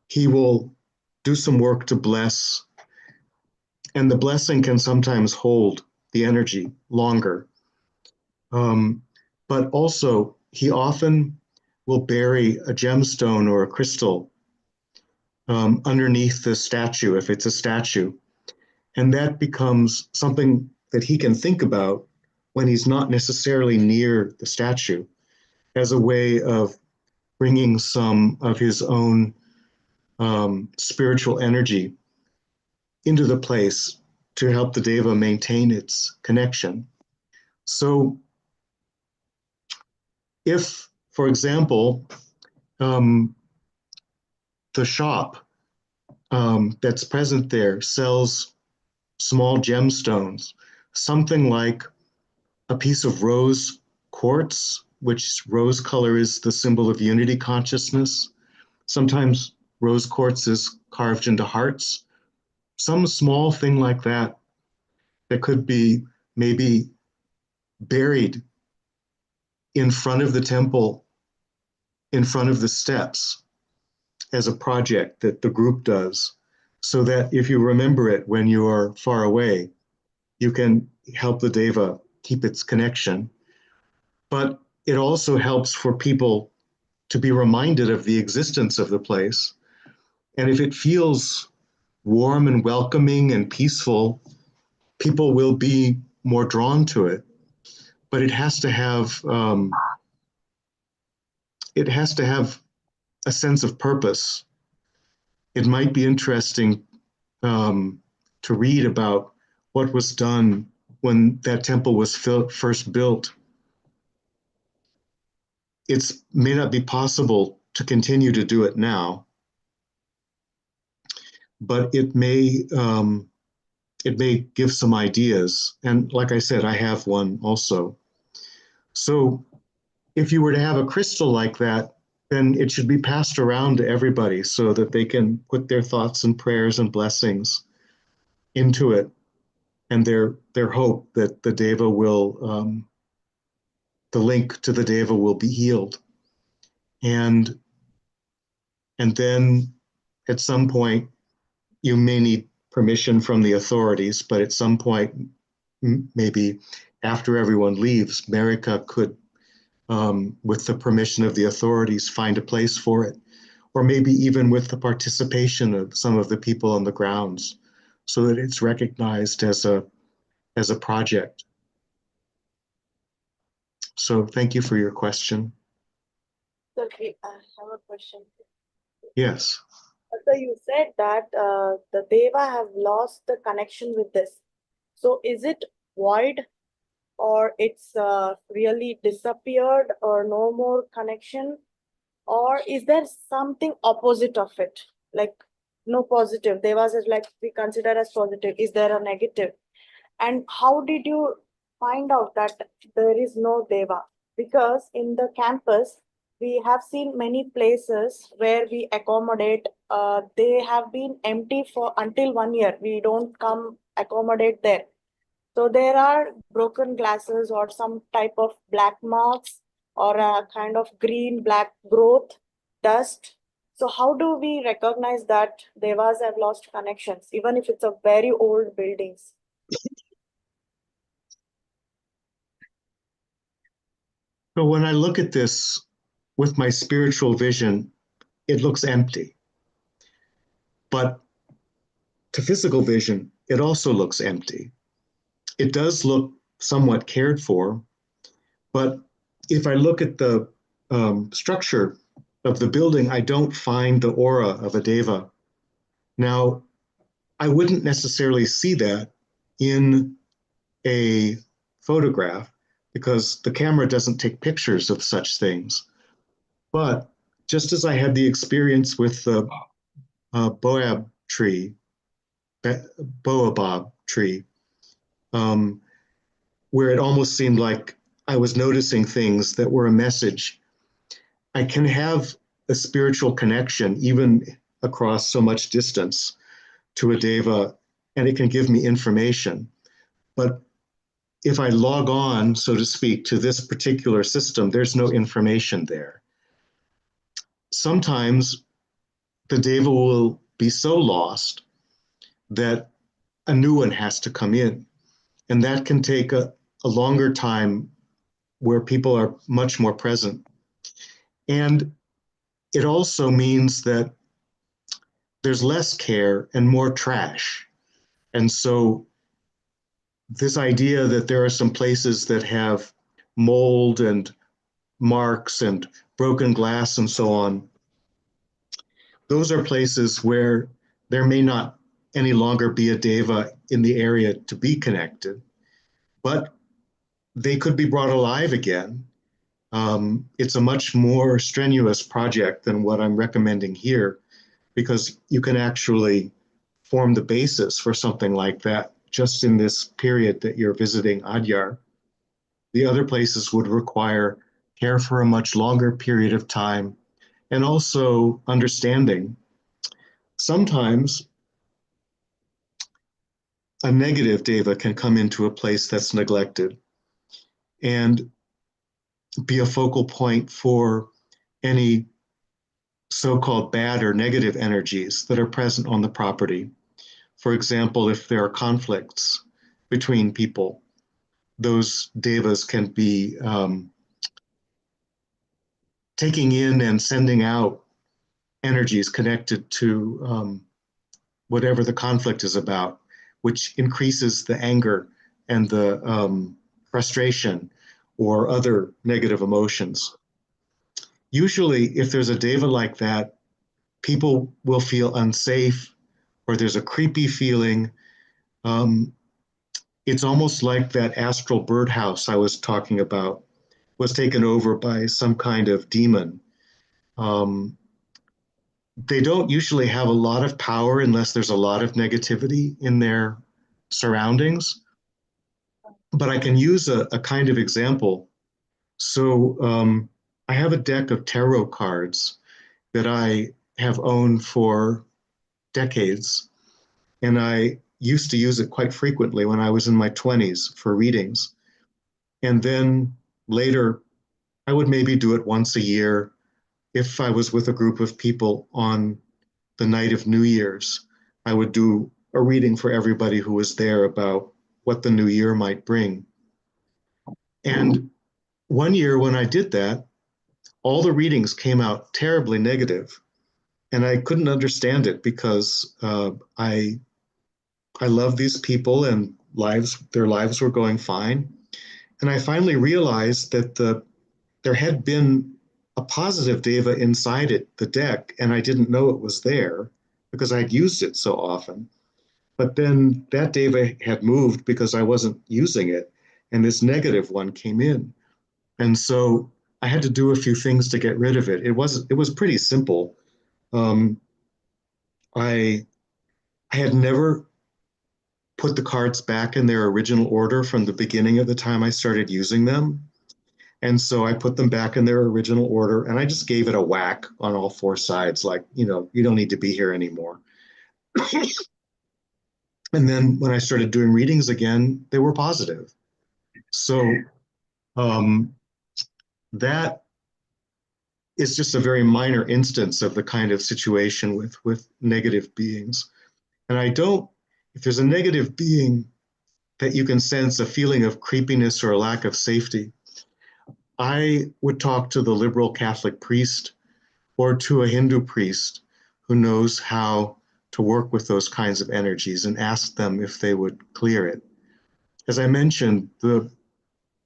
he will do some work to bless, and the blessing can sometimes hold the energy longer. But also, he often will bury a gemstone or a crystal underneath the statue, if it's a statue. And that becomes something that he can think about when he's not necessarily near the statue, as a way of bringing some of his own spiritual energy into the place to help the deva maintain its connection. So if, for example, the shop that's present there sells small gemstones, something like a piece of rose quartz, which rose color is the symbol of unity consciousness. Sometimes rose quartz is carved into hearts. Some small thing like that could be maybe buried in front of the temple, in front of the steps, as a project that the group does, so that if you remember it when you are far away, you can help the deva keep its connection. But it also helps for people to be reminded of the existence of the place. And if it feels warm and welcoming and peaceful, people will be more drawn to it. But it has to have a sense of purpose. It might be interesting to read about what was done when that temple was first built. It may not be possible to continue to do it now, but it may give some ideas. And like I said, I have one also. So if you were to have a crystal like that, then it should be passed around to everybody so that they can put their thoughts and prayers and blessings into it, and their hope that the deva will, the link to the deva will be healed. And then at some point, you may need permission from the authorities, but at some point, maybe after everyone leaves, Marika could, with the permission of the authorities, find a place for it, or maybe even with the participation of some of the people on the grounds, so that it's recognized as a project. So thank you for your question. So I have a question. Yes. So you said that the deva have lost the connection with this. So is it void, or it's really disappeared, or no more connection? Or is there something opposite of it? Like no positive. Devas is like we consider as positive. Is there a negative? And how did you find out that there is no deva? Because in the campus, we have seen many places where we accommodate, they have been empty for until 1 year. We don't come accommodate there. So there are broken glasses or some type of black marks or a kind of green black growth, dust. So how do we recognize that devas have lost connections, even if it's a very old buildings? So when I look at this with my spiritual vision, it looks empty. But to physical vision, it also looks empty. It does look somewhat cared for, but if I look at the structure of the building, I don't find the aura of a deva. Now, I wouldn't necessarily see that in a photograph because the camera doesn't take pictures of such things. But just as I had the experience with the baobab tree, where it almost seemed like I was noticing things that were a message, I can have a spiritual connection even across so much distance to a deva, and it can give me information. But if I log on, so to speak, to this particular system, there's no information there. Sometimes the deva will be so lost that a new one has to come in. And that can take a longer time where people are much more present. And it also means that there's less care and more trash. And so this idea that there are some places that have mold and marks and broken glass and so on, those are places where there may not any longer be a deva in the area to be connected, but they could be brought alive again. It's a much more strenuous project than what I'm recommending here, because you can actually form the basis for something like that just in this period that you're visiting Adyar. The other places would require care for a much longer period of time and also understanding. Sometimes a negative deva can come into a place that's neglected and be a focal point for any so-called bad or negative energies that are present on the property. For example, if there are conflicts between people, those devas can be taking in and sending out energies connected to whatever the conflict is about, which increases the anger and the frustration or other negative emotions. Usually, if there's a deva like that, people will feel unsafe or there's a creepy feeling. It's almost like that astral birdhouse I was talking about was taken over by some kind of demon. Um, they don't usually have a lot of power unless there's a lot of negativity in their surroundings. But I can use a kind of example. So I have a deck of tarot cards that I have owned for decades, and I used to use it quite frequently when I was in my 20s for readings. And then later, I would maybe do it once a year if I was with a group of people on the night of New Year's. I would do a reading for everybody who was there about what the new year might bring. And one year when I did that, all the readings came out terribly negative, and I couldn't understand it because I love these people and their lives were going fine. And I finally realized that there had been a positive deva inside it, the deck, and I didn't know it was there because I'd used it so often. But then that deva had moved because I wasn't using it, and this negative one came in. And so I had to do a few things to get rid of it. It was pretty simple. Um, I I had never put the cards back in their original order from the beginning of the time I started using them. And so I put them back in their original order and I just gave it a whack on all four sides, like, you don't need to be here anymore. And then when I started doing readings again, they were positive. So um, that is just a very minor instance of the kind of situation with negative beings. And if there's a negative being that you can sense a feeling of creepiness or a lack of safety, I would talk to the liberal Catholic priest or to a Hindu priest who knows how to work with those kinds of energies and ask them if they would clear it. As I mentioned, the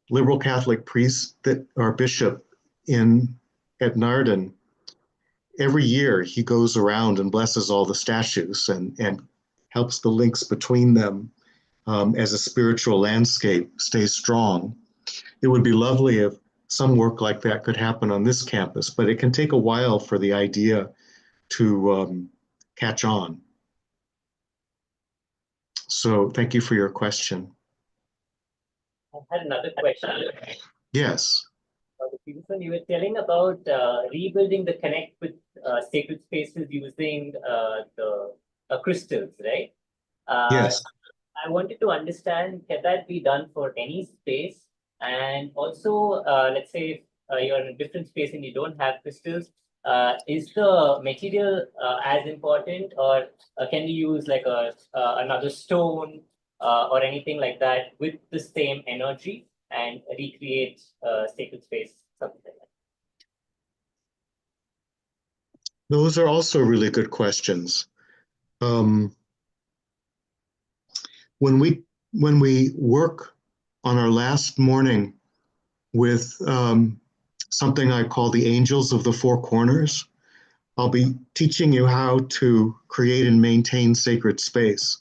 liberal Catholic priest that our bishop at Narden, every year he goes around and blesses all the statues and helps the links between them as a spiritual landscape stays strong. It would be lovely if some work like that could happen on this campus, but it can take a while for the idea to catch on. So thank you for your question. I had another question. Yes. The previous one, you were telling about rebuilding the connect with sacred spaces using the crystals, right? Yes. I wanted to understand, can that be done for any space? And also, let's say you're in a different space and you don't have crystals, is the material as important, or can you use like another stone or anything like that with the same energy and recreate sacred space, something like that? Those are also really good questions. Um, when we work on our last morning with something I call the Angels of the Four Corners, I'll be teaching you how to create and maintain sacred space.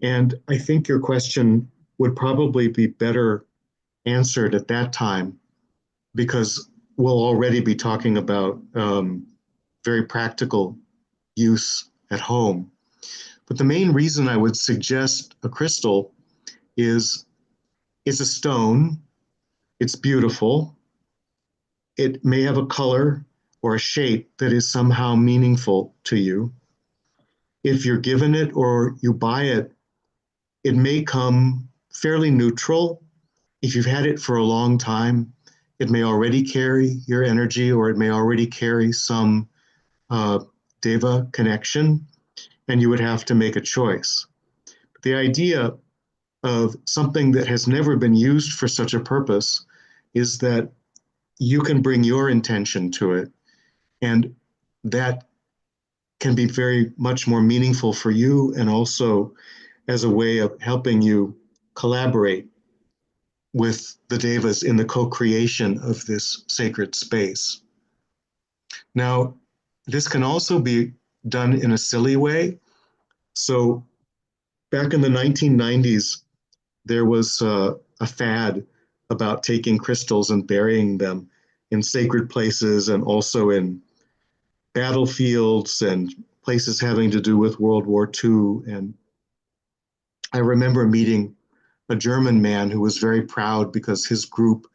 And I think your question would probably be better answered at that time because we'll already be talking about very practical use at home. But the main reason I would suggest a crystal is it's a stone, it's beautiful, it may have a color or a shape that is somehow meaningful to you. If you're given it or you buy it, it may come fairly neutral. If you've had it for a long time, it may already carry your energy or it may already carry some Deva connection, and you would have to make a choice. The idea of something that has never been used for such a purpose is that you can bring your intention to it, and that can be very much more meaningful for you and also as a way of helping you collaborate with the devas in the co-creation of this sacred space. Now, this can also be done in a silly way. So back in the 1990s, there was a fad about taking crystals and burying them in sacred places and also in battlefields and places having to do with World War II. And I remember meeting a German man who was very proud because his group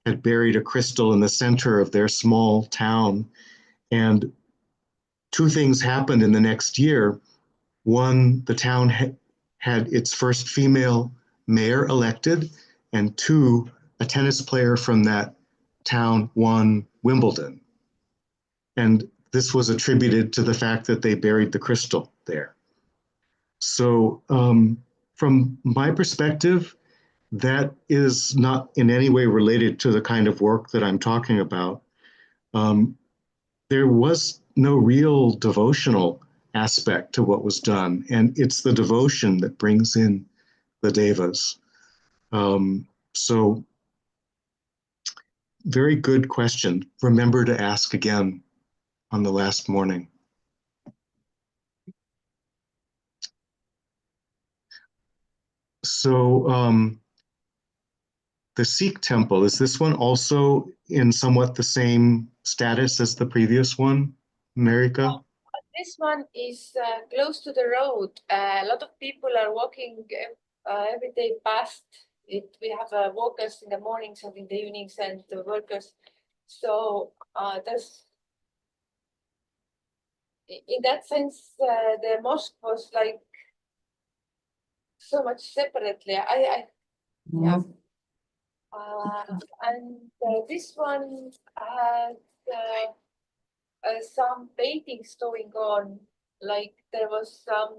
had buried a crystal in the center of their small town. And two things happened in the next year. One, the town had its first female mayor elected, and two, a tennis player from that town won Wimbledon. And this was attributed to the fact that they buried the crystal there. So, from my perspective, that is not in any way related to the kind of work that I'm talking about. There was no real devotional aspect to what was done, and it's the devotion that brings in the devas. So, very good question. Remember to ask again on the last morning. So, the Sikh temple, is this one also in somewhat the same status as the previous one, Marika? This one is close to the road. A lot of people are walking every day past it. We have walkers in the mornings and in the evenings and the workers. So in that sense, the mosque was like so much separately. Yeah. And this one had some paintings going on, like there was some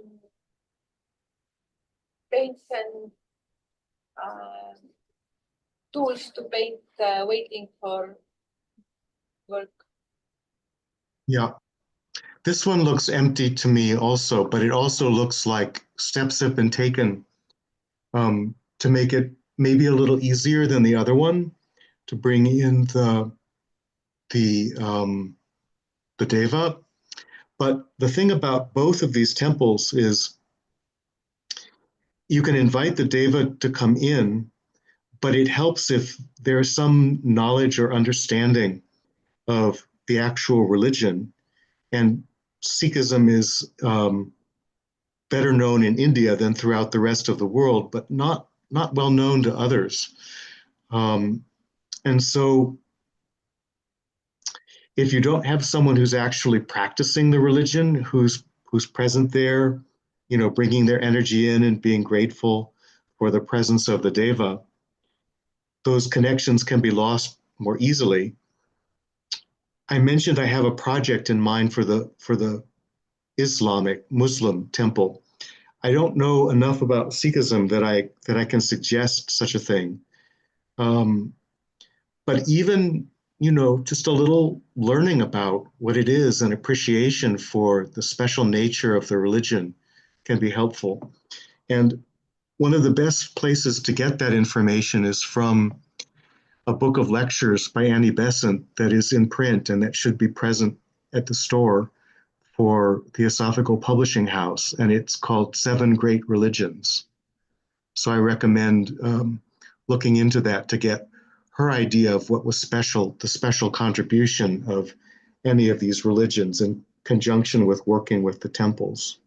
paints and tools to paint waiting for work. Yeah. This one looks empty to me also, but it also looks like steps have been taken to make it maybe a little easier than the other one to bring in the deva. But the thing about both of these temples is you can invite the deva to come in, but it helps if there's some knowledge or understanding of the actual religion. And Sikhism is better known in India than throughout the rest of the world, but not well known to others. And so if you don't have someone who's actually practicing the religion, who's present there, you know, bringing their energy in and being grateful for the presence of the deva, those connections can be lost more easily. I mentioned I have a project in mind for the Islamic Muslim temple. I don't know enough about Sikhism that I can suggest such a thing. But even just a little learning about what it is and appreciation for the special nature of the religion can be helpful. And one of the best places to get that information is from a book of lectures by Annie Besant that is in print and that should be present at the store for Theosophical Publishing House, and it's called Seven Great Religions. So I recommend looking into that to get her idea of what was special, the special contribution of any of these religions in conjunction with working with the temples.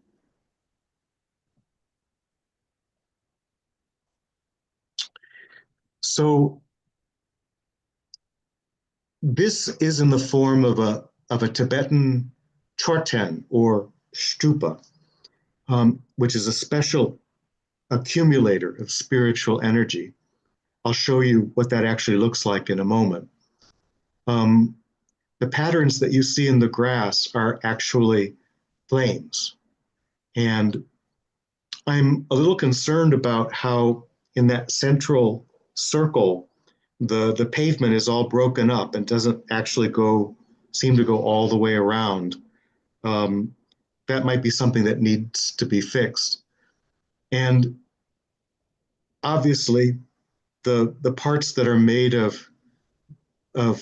So this is in the form of a Tibetan chorten or stupa, which is a special accumulator of spiritual energy. I'll show you what that actually looks like in a moment. The patterns that you see in the grass are actually flames. And I'm a little concerned about how in that central circle, the pavement is all broken up and doesn't actually seem to go all the way around. That might be something that needs to be fixed. And obviously, the parts that are made of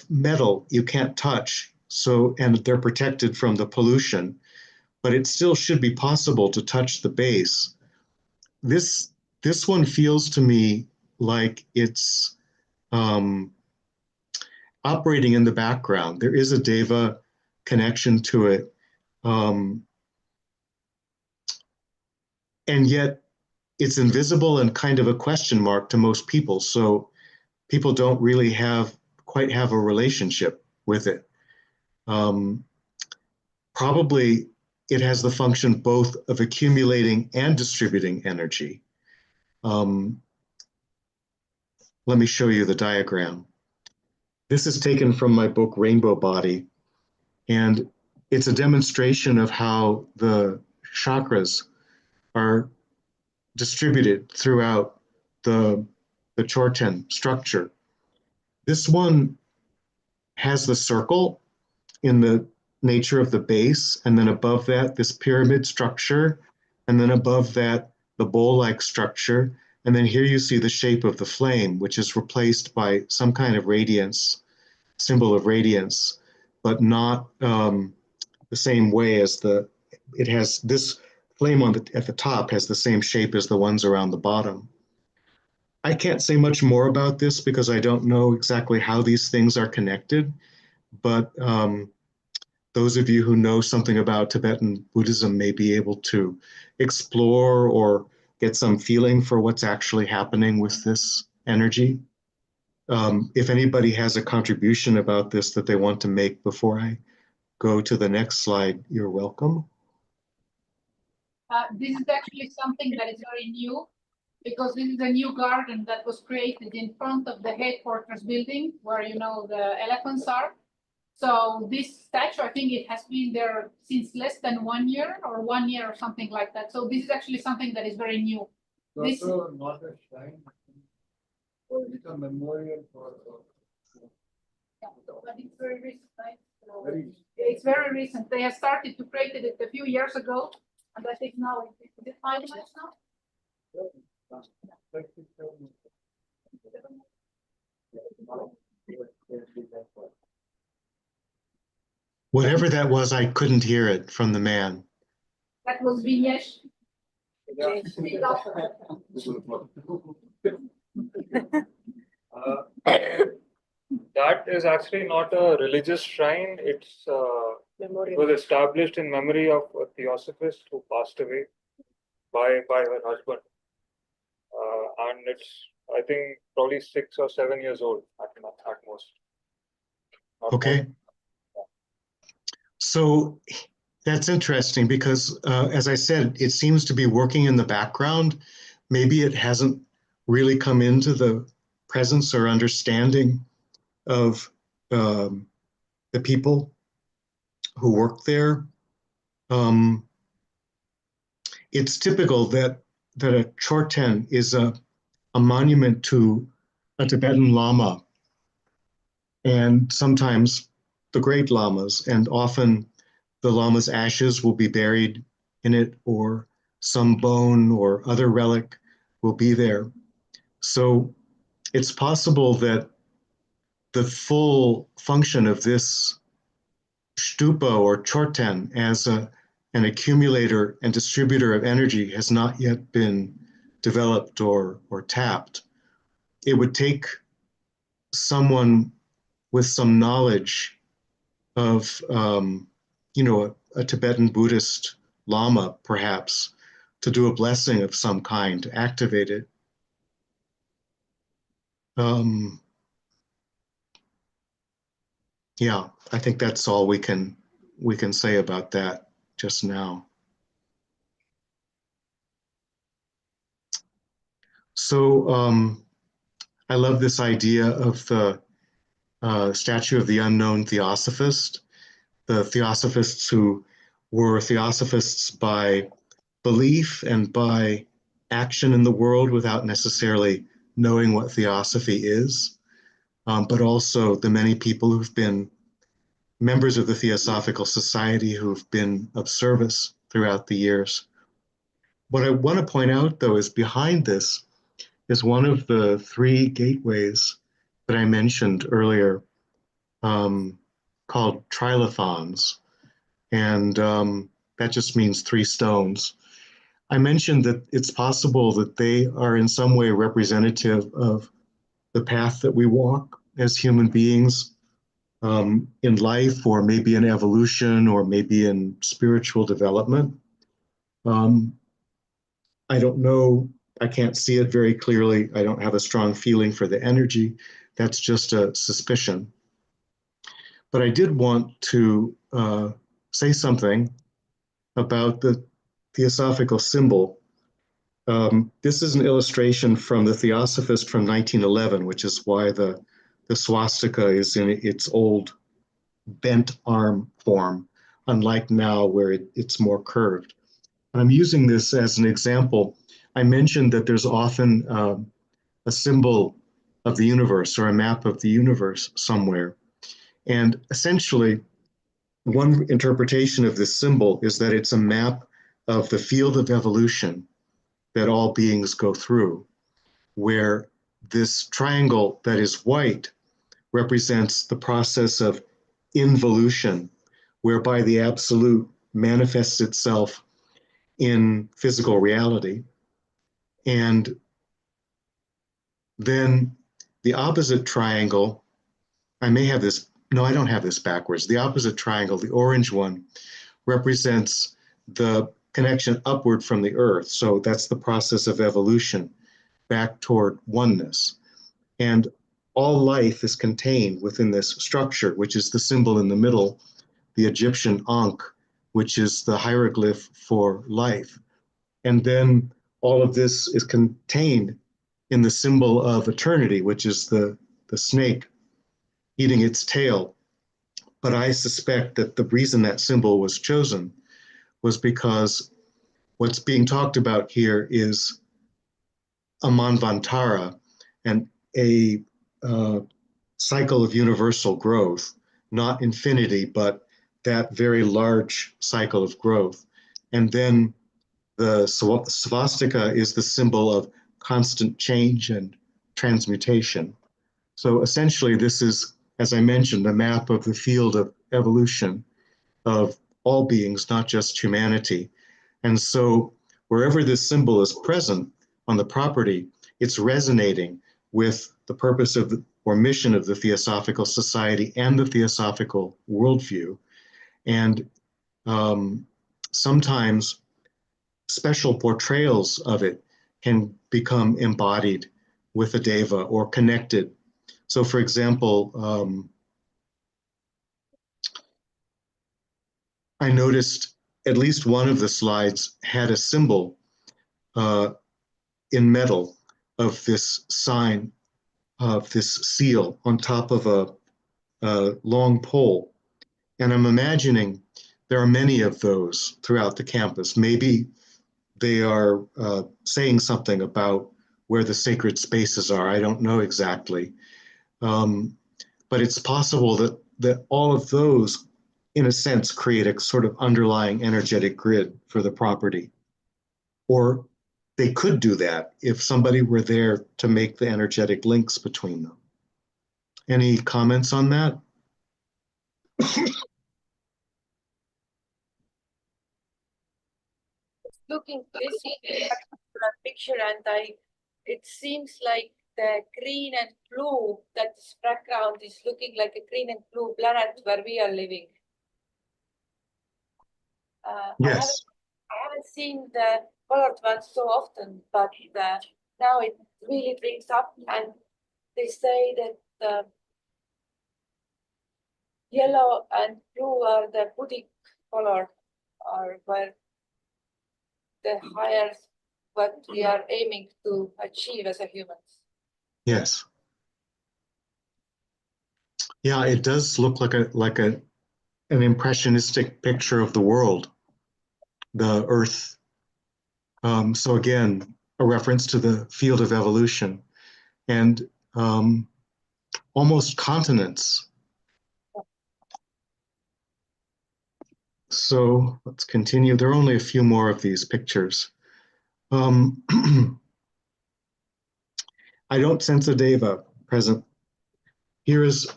metal you can't touch, and they're protected from the pollution, but it still should be possible to touch the base. This one feels to me like it's operating in the background. There is a deva connection to it, and yet it's invisible and kind of a question mark to most people. So people don't really quite have a relationship with it. Probably it has the function both of accumulating and distributing energy. Let me show you the diagram. This is taken from my book, Rainbow Body, and it's a demonstration of how the chakras are distributed throughout the chorten structure. This one has the circle in the nature of the base, and then above that, this pyramid structure, and then above that, the bowl-like structure. And then here you see the shape of the flame, which is replaced by some kind of radiance, symbol of radiance, but not the same way as it has this flame at the top has the same shape as the ones around the bottom. I can't say much more about this because I don't know exactly how these things are connected, but those of you who know something about Tibetan Buddhism may be able to explore or get some feeling for what's actually happening with this energy. If anybody has a contribution about this that they want to make before I go to the next slide, you're welcome. This is actually something that is very new, because this is a new garden that was created in front of the headquarters building where the elephants are. So this statue, I think it has been there since less than 1 year or 1 year or something like that. So this is actually something that is very new. This is not a shrine, or it's a memorial for. Yeah, but it's very recent, right? So it's very recent. They have started to create it a few years ago, and I think now is it 5 years now? Whatever that was, I couldn't hear it from the man. That was Vignesh. That is actually not a religious shrine. It was established in memory of a theosophist who passed away by her husband. And it's, I think, probably 6 or 7 years old at most. Not Okay. more. So that's interesting because, as I said, it seems to be working in the background. Maybe it hasn't really come into the presence or understanding of the people who work there. It's typical that a chorten is a monument to a Tibetan Lama. and sometimes the great lamas, and often the lama's ashes will be buried in it, or some bone or other relic will be there. So it's possible that the full function of this stupa or chorten as an accumulator and distributor of energy has not yet been developed or tapped. It would take someone with some knowledge of, a Tibetan Buddhist Lama, perhaps, to do a blessing of some kind to activate it. Yeah, I think that's all we can say about that just now. So I love this idea of the statue of the unknown Theosophist, the Theosophists who were Theosophists by belief and by action in the world without necessarily knowing what Theosophy is, but also the many people who've been members of the Theosophical Society who've been of service throughout the years. What I want to point out, though, is behind this is one of the three gateways that I mentioned earlier, called trilithons. And that just means three stones. I mentioned that it's possible that they are in some way representative of the path that we walk as human beings, in life, or maybe in evolution, or maybe in spiritual development. I don't know. I can't see it very clearly. I don't have a strong feeling for the energy. That's just a suspicion. But I did want to say something about the Theosophical symbol. This is an illustration from the Theosophist from 1911, which is why the swastika is in its old bent arm form, unlike now where it's more curved. And I'm using this as an example. I mentioned that there's often a symbol of the universe or a map of the universe somewhere. And essentially, one interpretation of this symbol is that it's a map of the field of evolution that all beings go through, where this triangle that is white represents the process of involution, whereby the absolute manifests itself in physical reality. And then the opposite triangle, I may have this, no, I don't have this backwards. The opposite triangle, the orange one, represents the connection upward from the earth. So that's the process of evolution back toward oneness. And all life is contained within this structure, which is the symbol in the middle, the Egyptian Ankh, which is the hieroglyph for life. And then all of this is contained in the symbol of eternity, which is the snake eating its tail. But I suspect that the reason that symbol was chosen was because what's being talked about here is a manvantara, and a cycle of universal growth, not infinity, but that very large cycle of growth. And then the swastika is the symbol of constant change and transmutation. So essentially, this is, as I mentioned, a map of the field of evolution of all beings, not just humanity. And so wherever this symbol is present on the property, it's resonating with the purpose of or mission of the Theosophical Society and the Theosophical worldview. And sometimes special portrayals of it can become embodied with a deva or connected. So for example, I noticed at least one of the slides had a symbol in metal of this sign, of this seal on top of a long pole. And I'm imagining there are many of those throughout the campus. Maybe they are saying something about where the sacred spaces are. I don't know exactly. but it's possible that all of those, in a sense, create a sort of underlying energetic grid for the property. Or they could do that if somebody were there to make the energetic links between them. Any comments on that? Looking this particular picture, and it seems like the green and blue, that this background is looking like a green and blue planet where we are living. Yes. I haven't seen the colored ones so often, but now it really brings up, and they say that the yellow and blue are the Buddhic color, or where the higher what we are aiming to achieve as a humans. Yes. Yeah, it does look like an impressionistic picture of the world, the Earth. So again, a reference to the field of evolution and almost continents. So let's continue. There are only a few more of these pictures. I don't sense a deva present. Here is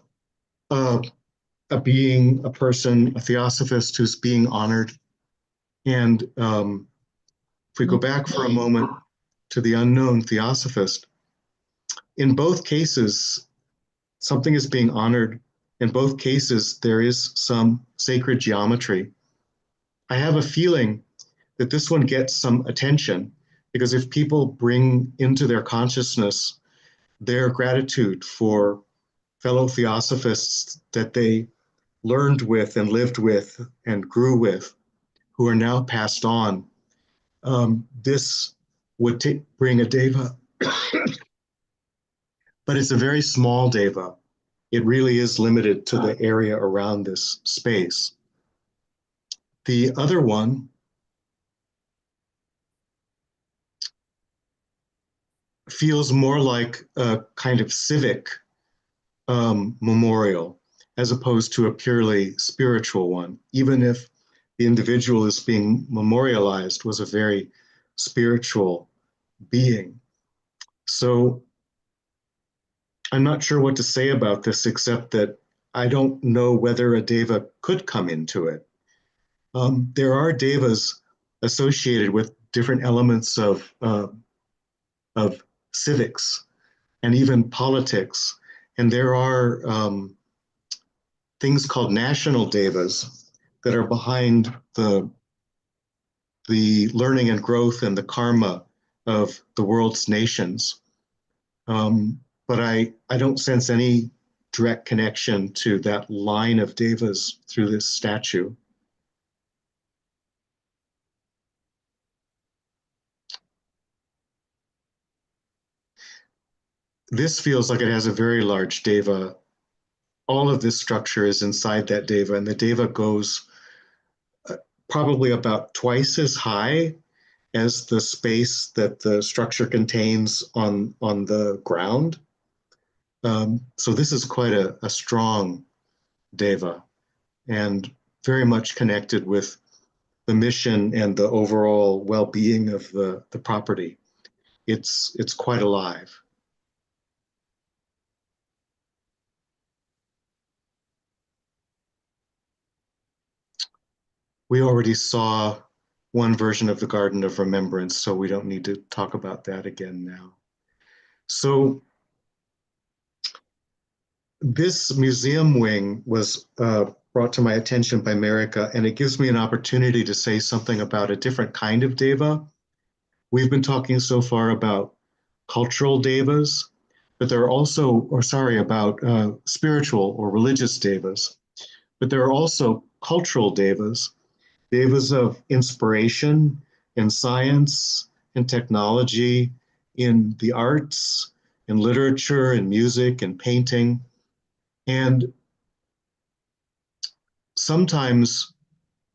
a being, a person, a theosophist who's being honored. And if we go back for a moment to the unknown theosophist, in both cases, something is being honored. In both cases, there is some sacred geometry. I have a feeling that this one gets some attention because if people bring into their consciousness their gratitude for fellow theosophists that they learned with and lived with and grew with, who are now passed on, this would bring a deva. But it's a very small deva. It really is limited to the area around this space. The other one feels more like a kind of civic memorial as opposed to a purely spiritual one, even if the individual is being memorialized was a very spiritual being. So I'm not sure what to say about this, except that I don't know whether a deva could come into it. There are devas associated with different elements of civics and even politics. And there are things called national devas that are behind the learning and growth and the karma of the world's nations. But I don't sense any direct connection to that line of devas through this statue. This feels like it has a very large deva. All of this structure is inside that deva, and the deva goes probably about twice as high as the space that the structure contains on the ground. So this is quite a strong deva and very much connected with the mission and the overall well-being of the property. It's quite alive. We already saw one version of the Garden of Remembrance, so we don't need to talk about that again now. So this museum wing was brought to my attention by Marika, and it gives me an opportunity to say something about a different kind of deva. We've been talking so far about cultural devas, but there are also, about spiritual or religious devas, but there are also cultural devas, devas of inspiration in science and technology, in the arts, in literature and music and painting. And sometimes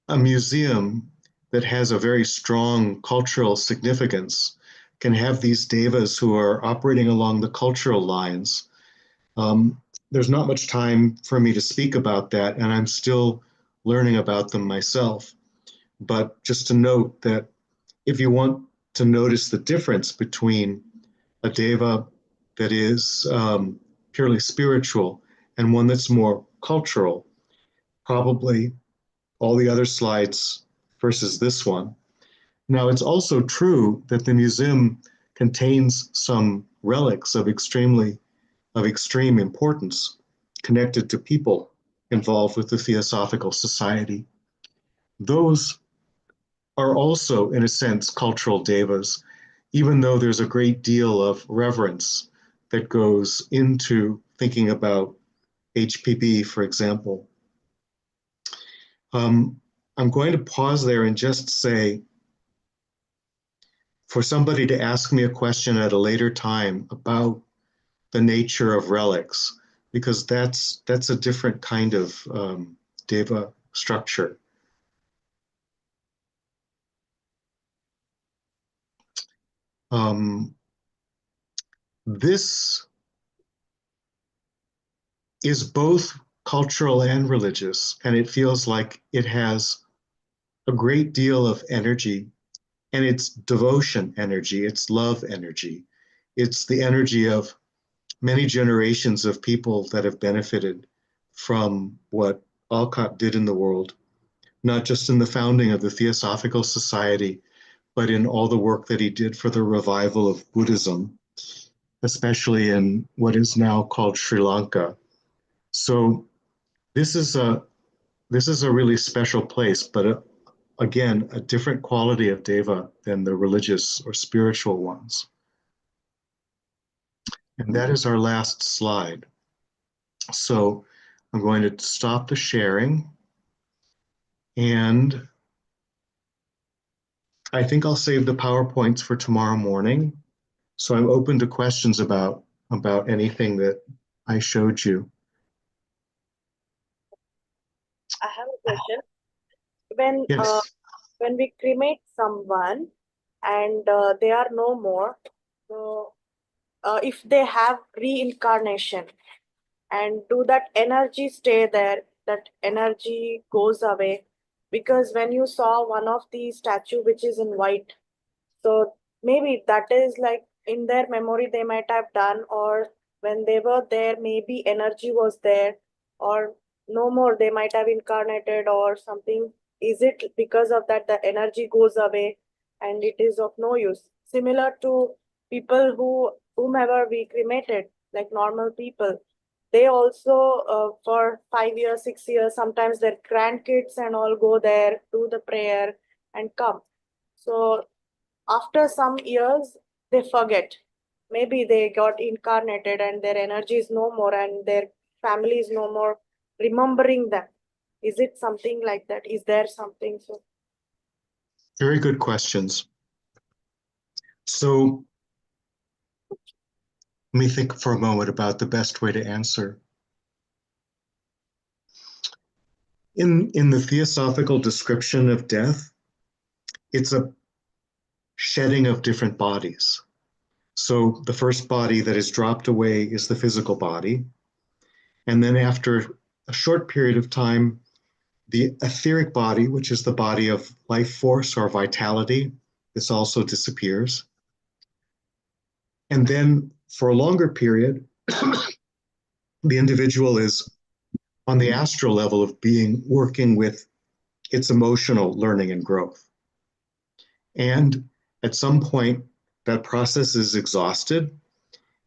a museum that has a very strong cultural significance can have these devas who are operating along the cultural lines. there's not much time for me to speak about that, and I'm still learning about them myself. But just to note that if you want to notice the difference between a deva that is purely spiritual and one that's more cultural, probably all the other slides versus this one. Now, it's also true that the museum contains some relics of extreme importance connected to people involved with the Theosophical Society. Those are also, in a sense, cultural devas, even though there's a great deal of reverence that goes into thinking about HPB, for example. I'm going to pause there and just say, for somebody to ask me a question at a later time about the nature of relics, because that's a different kind of deva structure. This is both cultural and religious, and it feels like it has a great deal of energy, and it's devotion energy, it's love energy. It's the energy of many generations of people that have benefited from what Alcott did in the world, not just in the founding of the Theosophical Society, but in all the work that he did for the revival of Buddhism, especially in what is now called Sri Lanka. So this is a really special place, but again, a different quality of deva than the religious or spiritual ones. And that is our last slide. So I'm going to stop the sharing, and I think I'll save the PowerPoints for tomorrow morning. So I'm open to questions about anything that I showed you. I have a question. When Yes. when we cremate someone and they are no more, so if they have reincarnation, and do that energy stay there, that energy goes away? Because when you saw one of the statue which is in white, so maybe that is like in their memory they might have done, or when they were there, maybe energy was there, or no more, they might have incarnated or something. Is it because of that the energy goes away and it is of no use? Similar to people whomever we cremated, like normal people, they also for 5 years, 6 years, sometimes their grandkids and all go there, do the prayer and come. So after some years they forget, maybe they got incarnated and their energy is no more and their family is no more remembering them. Is it something like that? Is there something? So Very good questions. So let me think for a moment about the best way to answer. In the theosophical description of death, it's a shedding of different bodies. So the first body that is dropped away is the physical body. And then after a short period of time, the etheric body, which is the body of life force or vitality, this also disappears. And then for a longer period, the individual is on the astral level of being, working with its emotional learning and growth. And at some point, that process is exhausted,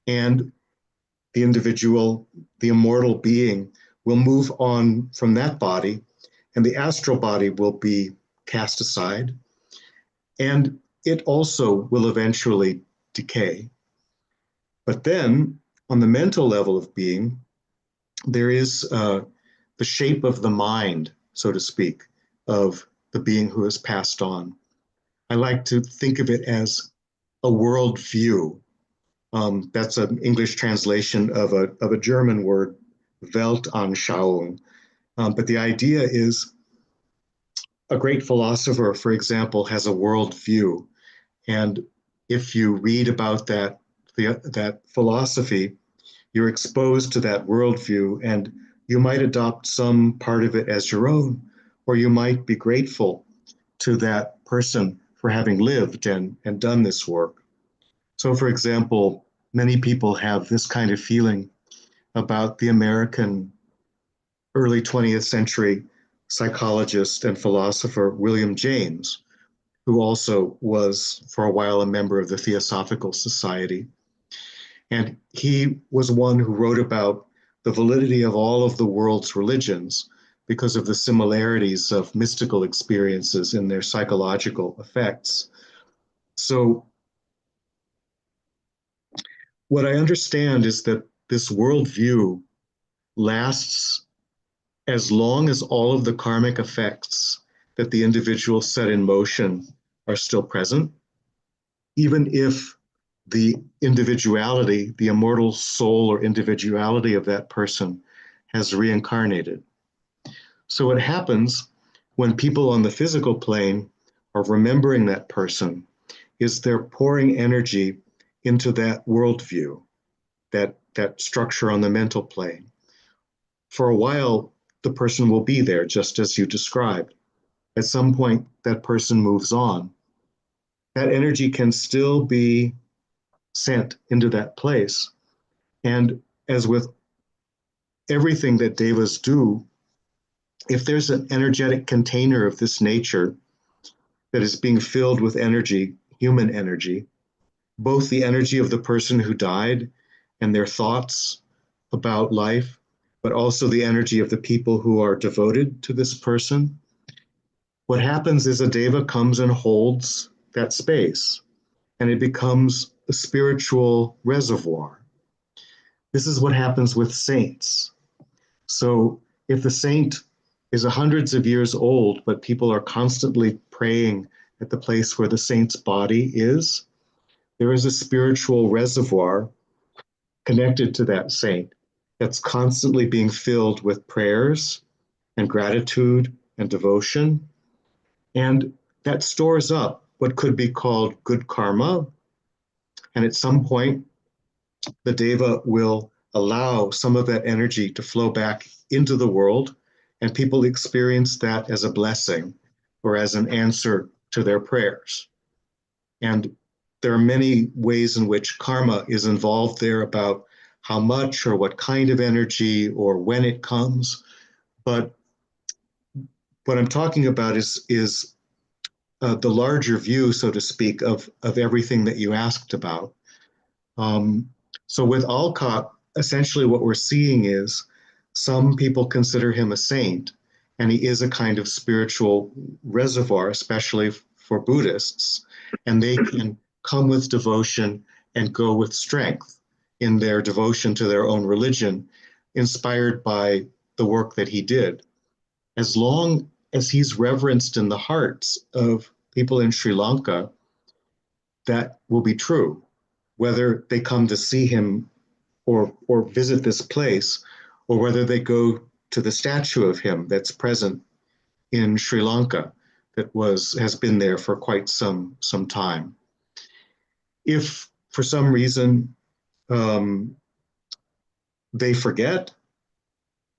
and the individual, the immortal being, will move on from that body, and the astral body will be cast aside, and it also will eventually decay. But then, on the mental level of being, there is the shape of the mind, so to speak, of the being who has passed on. I like to think of it as a world view. That's an English translation of a German word, Weltanschauung. But the idea is a great philosopher, for example, has a world view. And if you read about that philosophy, you're exposed to that worldview, and you might adopt some part of it as your own, or you might be grateful to that person for having lived and done this work. So, for example, many people have this kind of feeling about the American early 20th century psychologist and philosopher William James, who also was for a while a member of the Theosophical Society. And he was one who wrote about the validity of all of the world's religions because of the similarities of mystical experiences in their psychological effects. So, what I understand is that this worldview lasts as long as all of the karmic effects that the individual set in motion are still present, even if the individuality, the immortal soul or individuality of that person has reincarnated. So what happens when people on the physical plane are remembering that person is they're pouring energy into that worldview, that structure on the mental plane. For a while, the person will be there, just as you described. At some point, that person moves on. That energy can still be sent into that place. And as with everything that devas do, if there's an energetic container of this nature that is being filled with energy, human energy, both the energy of the person who died and their thoughts about life, but also the energy of the people who are devoted to this person, what happens is a deva comes and holds that space, and it becomes a spiritual reservoir. This is what happens with saints. So if the saint is hundreds of years old, but people are constantly praying at the place where the saint's body is, there is a spiritual reservoir connected to that saint that's constantly being filled with prayers and gratitude and devotion. And that stores up what could be called good karma. And at some point, the deva will allow some of that energy to flow back into the world, and people experience that as a blessing or as an answer to their prayers. And there are many ways in which karma is involved there about how much or what kind of energy or when it comes. But what I'm talking about is the larger view, so to speak, of everything that you asked about. So with Alcott, essentially what we're seeing is some people consider him a saint, and he is a kind of spiritual reservoir, especially for Buddhists, and they can come with devotion and go with strength in their devotion to their own religion, inspired by the work that he did. As long as he's reverenced in the hearts of people in Sri Lanka, that will be true. Whether they come to see him or visit this place, or whether they go to the statue of him that's present in Sri Lanka, that has been there for quite some time. If for some reason they forget,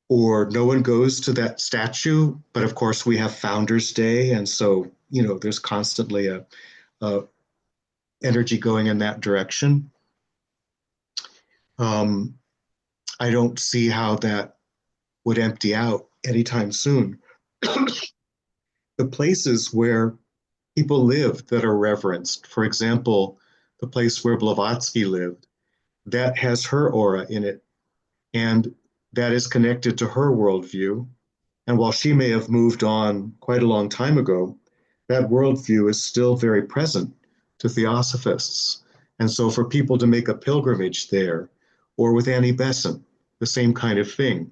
or no one goes to that statue, but of course we have Founders Day, and so there's constantly a energy going in that direction. I don't see how that would empty out anytime soon. The places where people live that are reverenced, for example, the place where Blavatsky lived, that has her aura in it, and that is connected to her worldview. And while she may have moved on quite a long time ago, that worldview is still very present to Theosophists. And so for people to make a pilgrimage there, or with Annie Besant, the same kind of thing,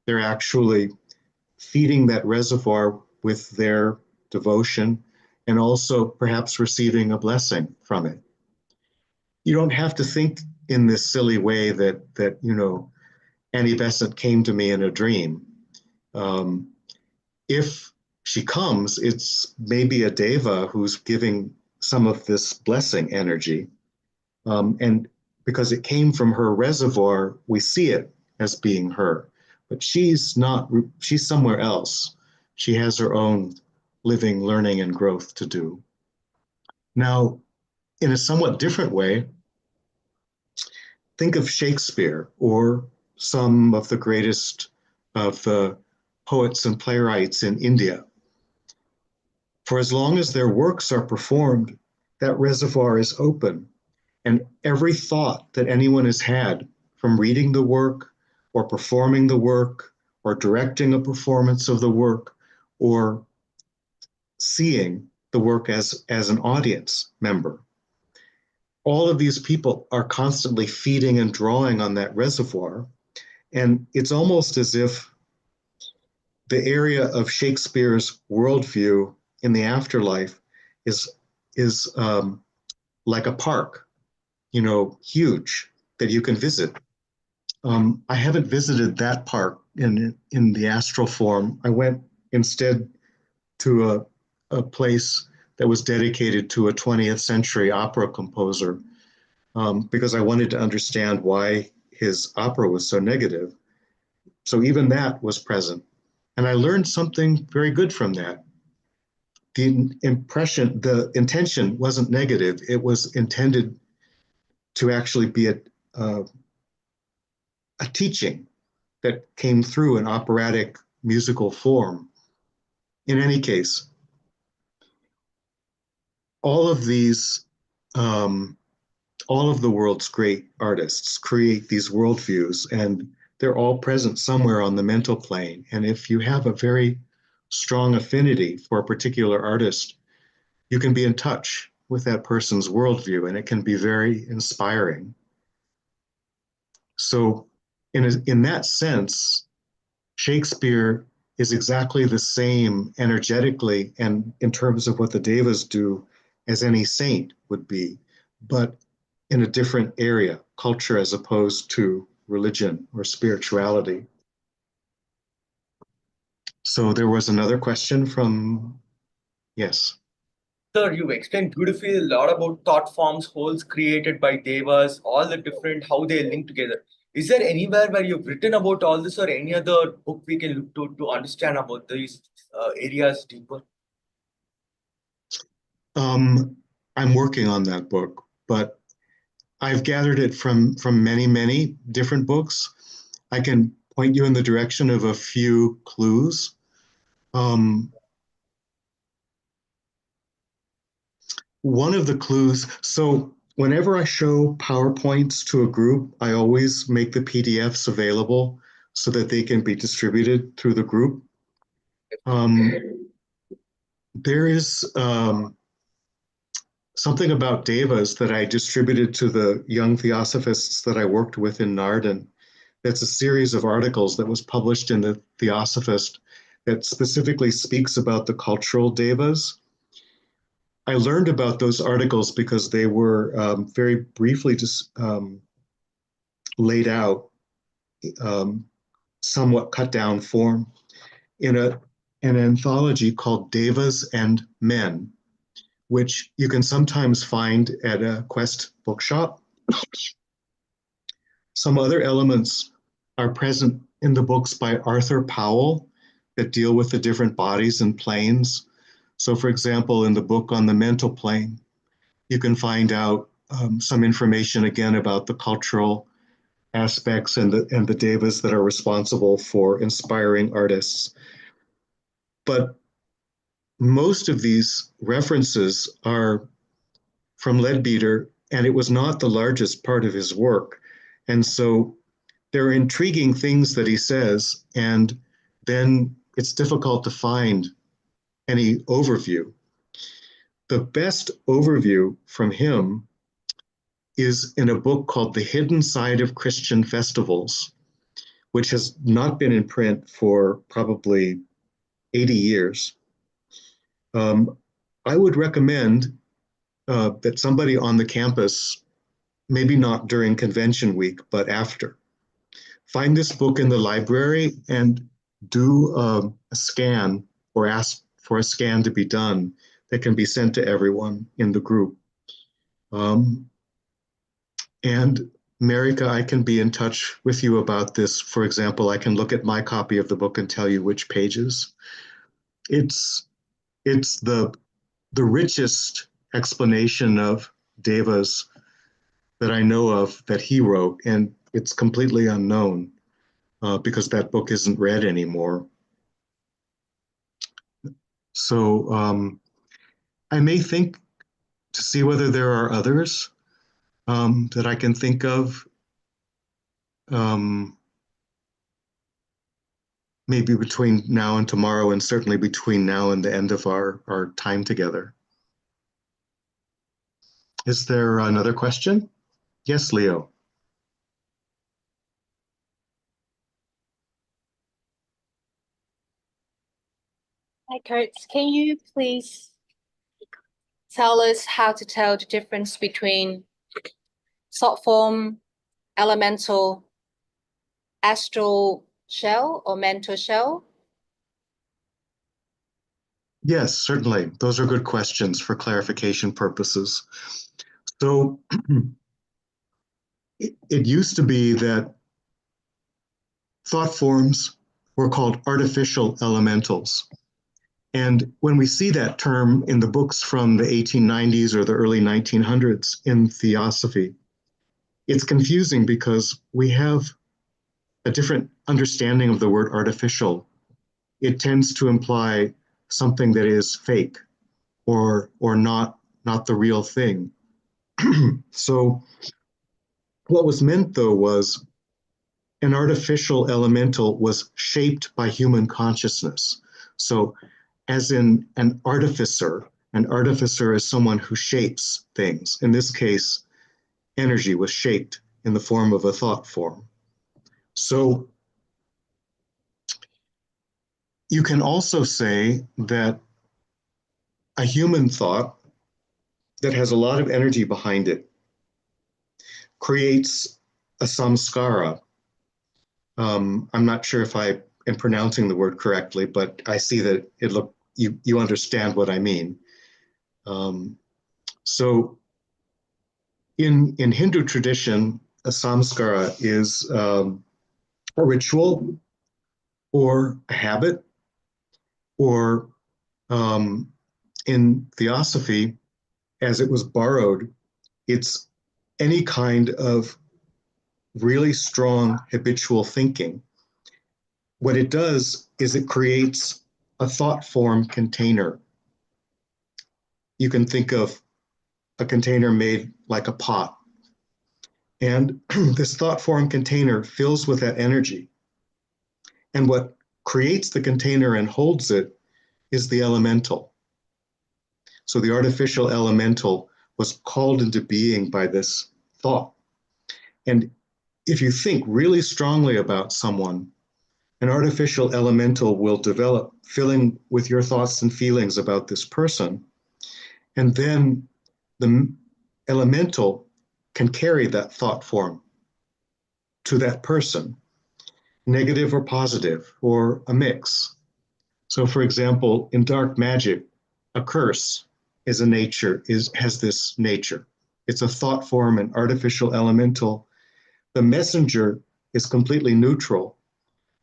they're actually feeding that reservoir with their devotion and also perhaps receiving a blessing from it. You don't have to think in this silly way that Annie Besant came to me in a dream. If she comes, it's maybe a deva who's giving some of this blessing energy. And because it came from her reservoir, we see it as being her. But she's not, she's somewhere else. She has her own living, learning, and growth to do. Now, in a somewhat different way, think of Shakespeare or some of the greatest of the poets and playwrights in India. For as long as their works are performed, that reservoir is open, and every thought that anyone has had from reading the work or performing the work or directing a performance of the work or seeing the work as an audience member, all of these people are constantly feeding and drawing on that reservoir. And it's almost as if the area of Shakespeare's worldview in the afterlife is like a park, huge, that you can visit. I haven't visited that park in the astral form. I went instead to a place that was dedicated to a 20th century opera composer, because I wanted to understand why his opera was so negative. So even that was present. And I learned something very good from that. The intention wasn't negative. It was intended to actually be a teaching that came through an operatic musical form. In any case, all of these, all of the world's great artists create these worldviews, and they're all present somewhere on the mental plane. And if you have a very strong affinity for a particular artist, you can be in touch with that person's worldview, and it can be very inspiring. So in that sense, Shakespeare is exactly the same energetically and in terms of what the devas do as any saint would be, but in a different area, culture as opposed to religion or spirituality. So there was another question from, yes. Sir, you explained beautifully a lot about thought forms, wholes created by devas, all the different, how they link together. Is there anywhere where you've written about all this or any other book we can look to understand about these areas deeper? I'm working on that book, but I've gathered it from many different books. I can point you in the direction of a few clues. One of the clues, so whenever I show PowerPoints to a group, I always make the PDFs available so that they can be distributed through the group. There is something about devas that I distributed to the young Theosophists that I worked with in Narden. That's a series of articles that was published in the Theosophist that specifically speaks about the cultural devas. I learned about those articles because they were very briefly just laid out, somewhat cut down form in an anthology called Devas and Men, which you can sometimes find at a Quest bookshop. Some other elements are present in the books by Arthur Powell that deal with the different bodies and planes. So for example, in the book on the mental plane, you can find out some information again about the cultural aspects and the devas that are responsible for inspiring artists. But most of these references are from Leadbeater, and it was not the largest part of his work. And so there are intriguing things that he says, and then it's difficult to find any overview. The best overview from him is in a book called The Hidden Side of Christian Festivals, which has not been in print for probably 80 years. I would recommend that somebody on the campus, maybe not during convention week, but after, find this book in the library and do a scan or ask for a scan to be done that can be sent to everyone in the group. And Marika, I can be in touch with you about this. For example, I can look at my copy of the book and tell you which pages. It's the richest explanation of devas that I know of that he wrote, and it's completely unknown because that book isn't read anymore. So I may think to see whether there are others that I can think of. Maybe between now and tomorrow, and certainly between now and the end of our time together. Is there another question? Yes, Leo. Hi, Kurt. Can you please tell us how to tell the difference between thought form, elemental, astral shell, or mental shell? Yes, certainly. Those are good questions for clarification purposes. So it used to be that thought forms were called artificial elementals. And when we see that term in the books from the 1890s or the early 1900s in Theosophy, it's confusing because we have a different understanding of the word artificial. It tends to imply something that is fake or not the real thing. So what was meant, though, was an artificial elemental was shaped by human consciousness. So as in an artificer is someone who shapes things. In this case, energy was shaped in the form of a thought form. So you can also say that a human thought that has a lot of energy behind it creates a samskara. I'm not sure if I am pronouncing the word correctly, but I see that you understand what I mean. So in Hindu tradition, a samskara is a ritual or a habit, or in Theosophy, as it was borrowed, it's any kind of really strong habitual thinking. What it does is it creates a thought form container. You can think of a container made like a pot. And this thought form container fills with that energy. And what creates the container and holds it is the elemental. So the artificial elemental was called into being by this thought. And if you think really strongly about someone, an artificial elemental will develop, filling with your thoughts and feelings about this person. And then the elemental can carry that thought form to that person, negative or positive, or a mix. So for example, in dark magic, a curse has this nature. It's a thought form, an artificial elemental. The messenger is completely neutral,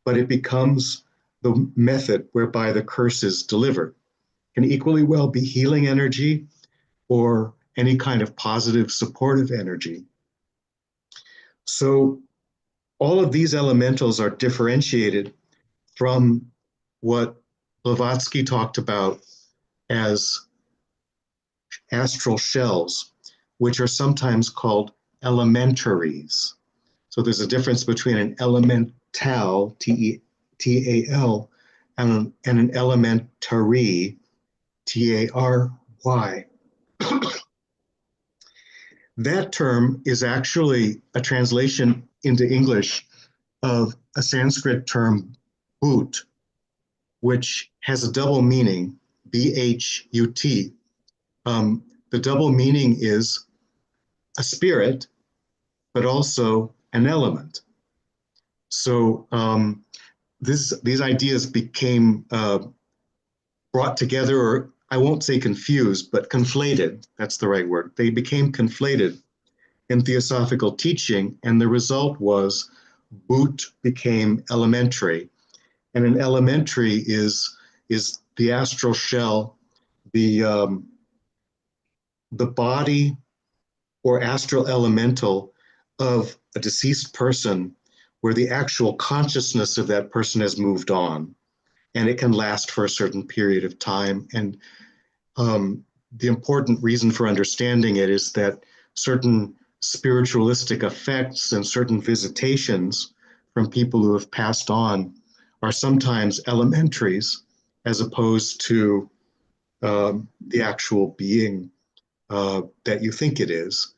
but it becomes the method whereby the curse is delivered. It can equally well be healing energy or any kind of positive supportive energy. So all of these elementals are differentiated from what Blavatsky talked about as astral shells, which are sometimes called elementaries. So there's a difference between an elemental, T-A-L, and an elementary, T-A-R-Y. That term is actually a translation into English of a Sanskrit term, bhut, which has a double meaning, B-H-U-T. The double meaning is a spirit, but also an element. So these ideas became brought together, or I won't say confused, but conflated. That's the right word. They became conflated in theosophical teaching, and the result was boot became elementary. And an elementary is the astral shell, the body or astral elemental of a deceased person, where the actual consciousness of that person has moved on, and it can last for a certain period of time. And the important reason for understanding it is that certain spiritualistic effects and certain visitations from people who have passed on are sometimes elementaries as opposed to the actual being that you think it is.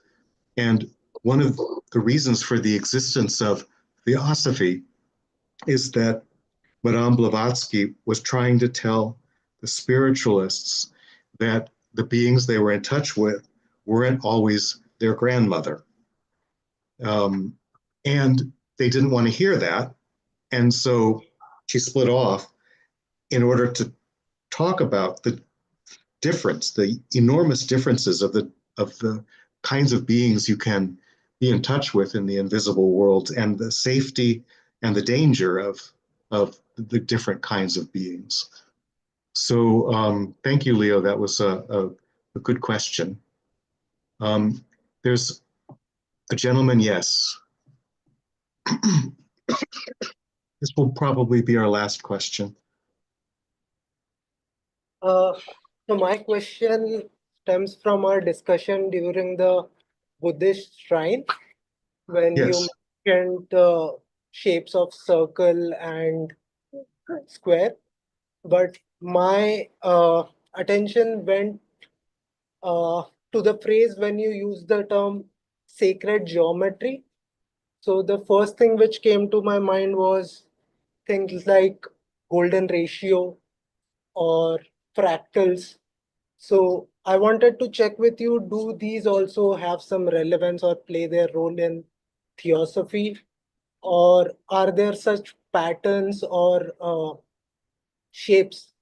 And one of the reasons for the existence of Theosophy is that Madame Blavatsky was trying to tell the spiritualists that the beings they were in touch with weren't always their grandmother. And they didn't want to hear that. And so she split off in order to talk about the difference, the enormous differences of the kinds of beings you can be in touch with in the invisible world, and the safety and the danger of the different kinds of beings. So thank you, Leo. That was a good question. There's a gentleman, yes. This will probably be our last question. So my question stems from our discussion during the Buddhist shrine when Yes. you mentioned the shapes of circle and square, but my attention went to the phrase when you use the term sacred geometry. So the first thing which came to my mind was things like golden ratio or fractals. So I wanted to check with you, do these also have some relevance or play their role in theosophy? Or are there such patterns or shapes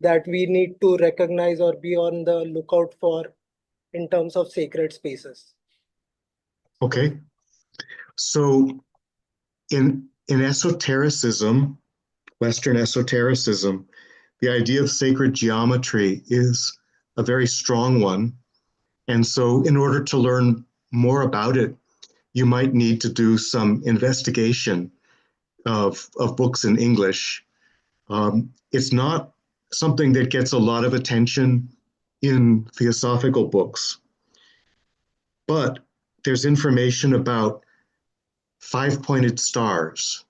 that we need to recognize or be on the lookout for in terms of sacred spaces? Okay. So in esotericism, Western esotericism, the idea of sacred geometry is a very strong one. And so in order to learn more about it, you might need to do some investigation of books in English. It's not something that gets a lot of attention in theosophical books, but there's information about five-pointed stars,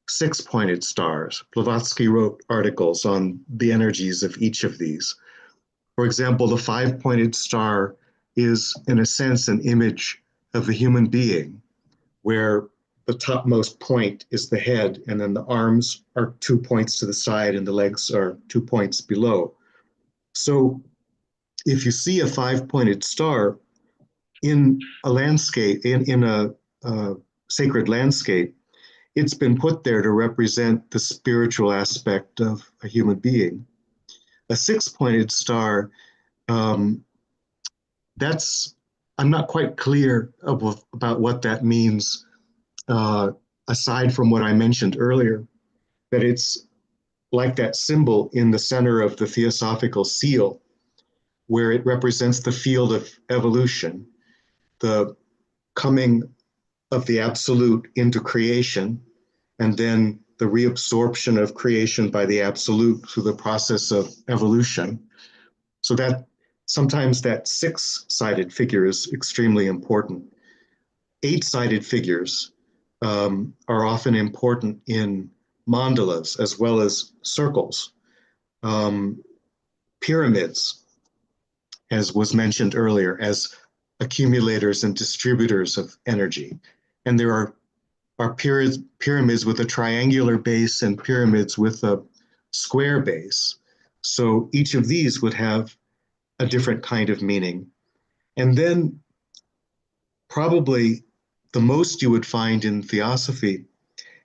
six-pointed stars. Blavatsky wrote articles on the energies of each of these. For example, the five-pointed star is, in a sense, an image of the human being, where the topmost point is the head, and then the arms are 2 points to the side, and the legs are 2 points below. So if you see a five-pointed star in a landscape, in a sacred landscape, it's been put there to represent the spiritual aspect of a human being. A six-pointed star, that's, I'm not quite clear about what that means, aside from what I mentioned earlier, that it's like that symbol in the center of the Theosophical seal, where it represents the field of evolution, the coming of the absolute into creation, and then the reabsorption of creation by the absolute through the process of evolution. So that sometimes that six-sided figure is extremely important. Eight-sided figures are often important in mandalas as well as circles. Pyramids, as was mentioned earlier, as accumulators and distributors of energy. And there are pyramids with a triangular base and pyramids with a square base. So each of these would have a different kind of meaning. And then probably the most you would find in Theosophy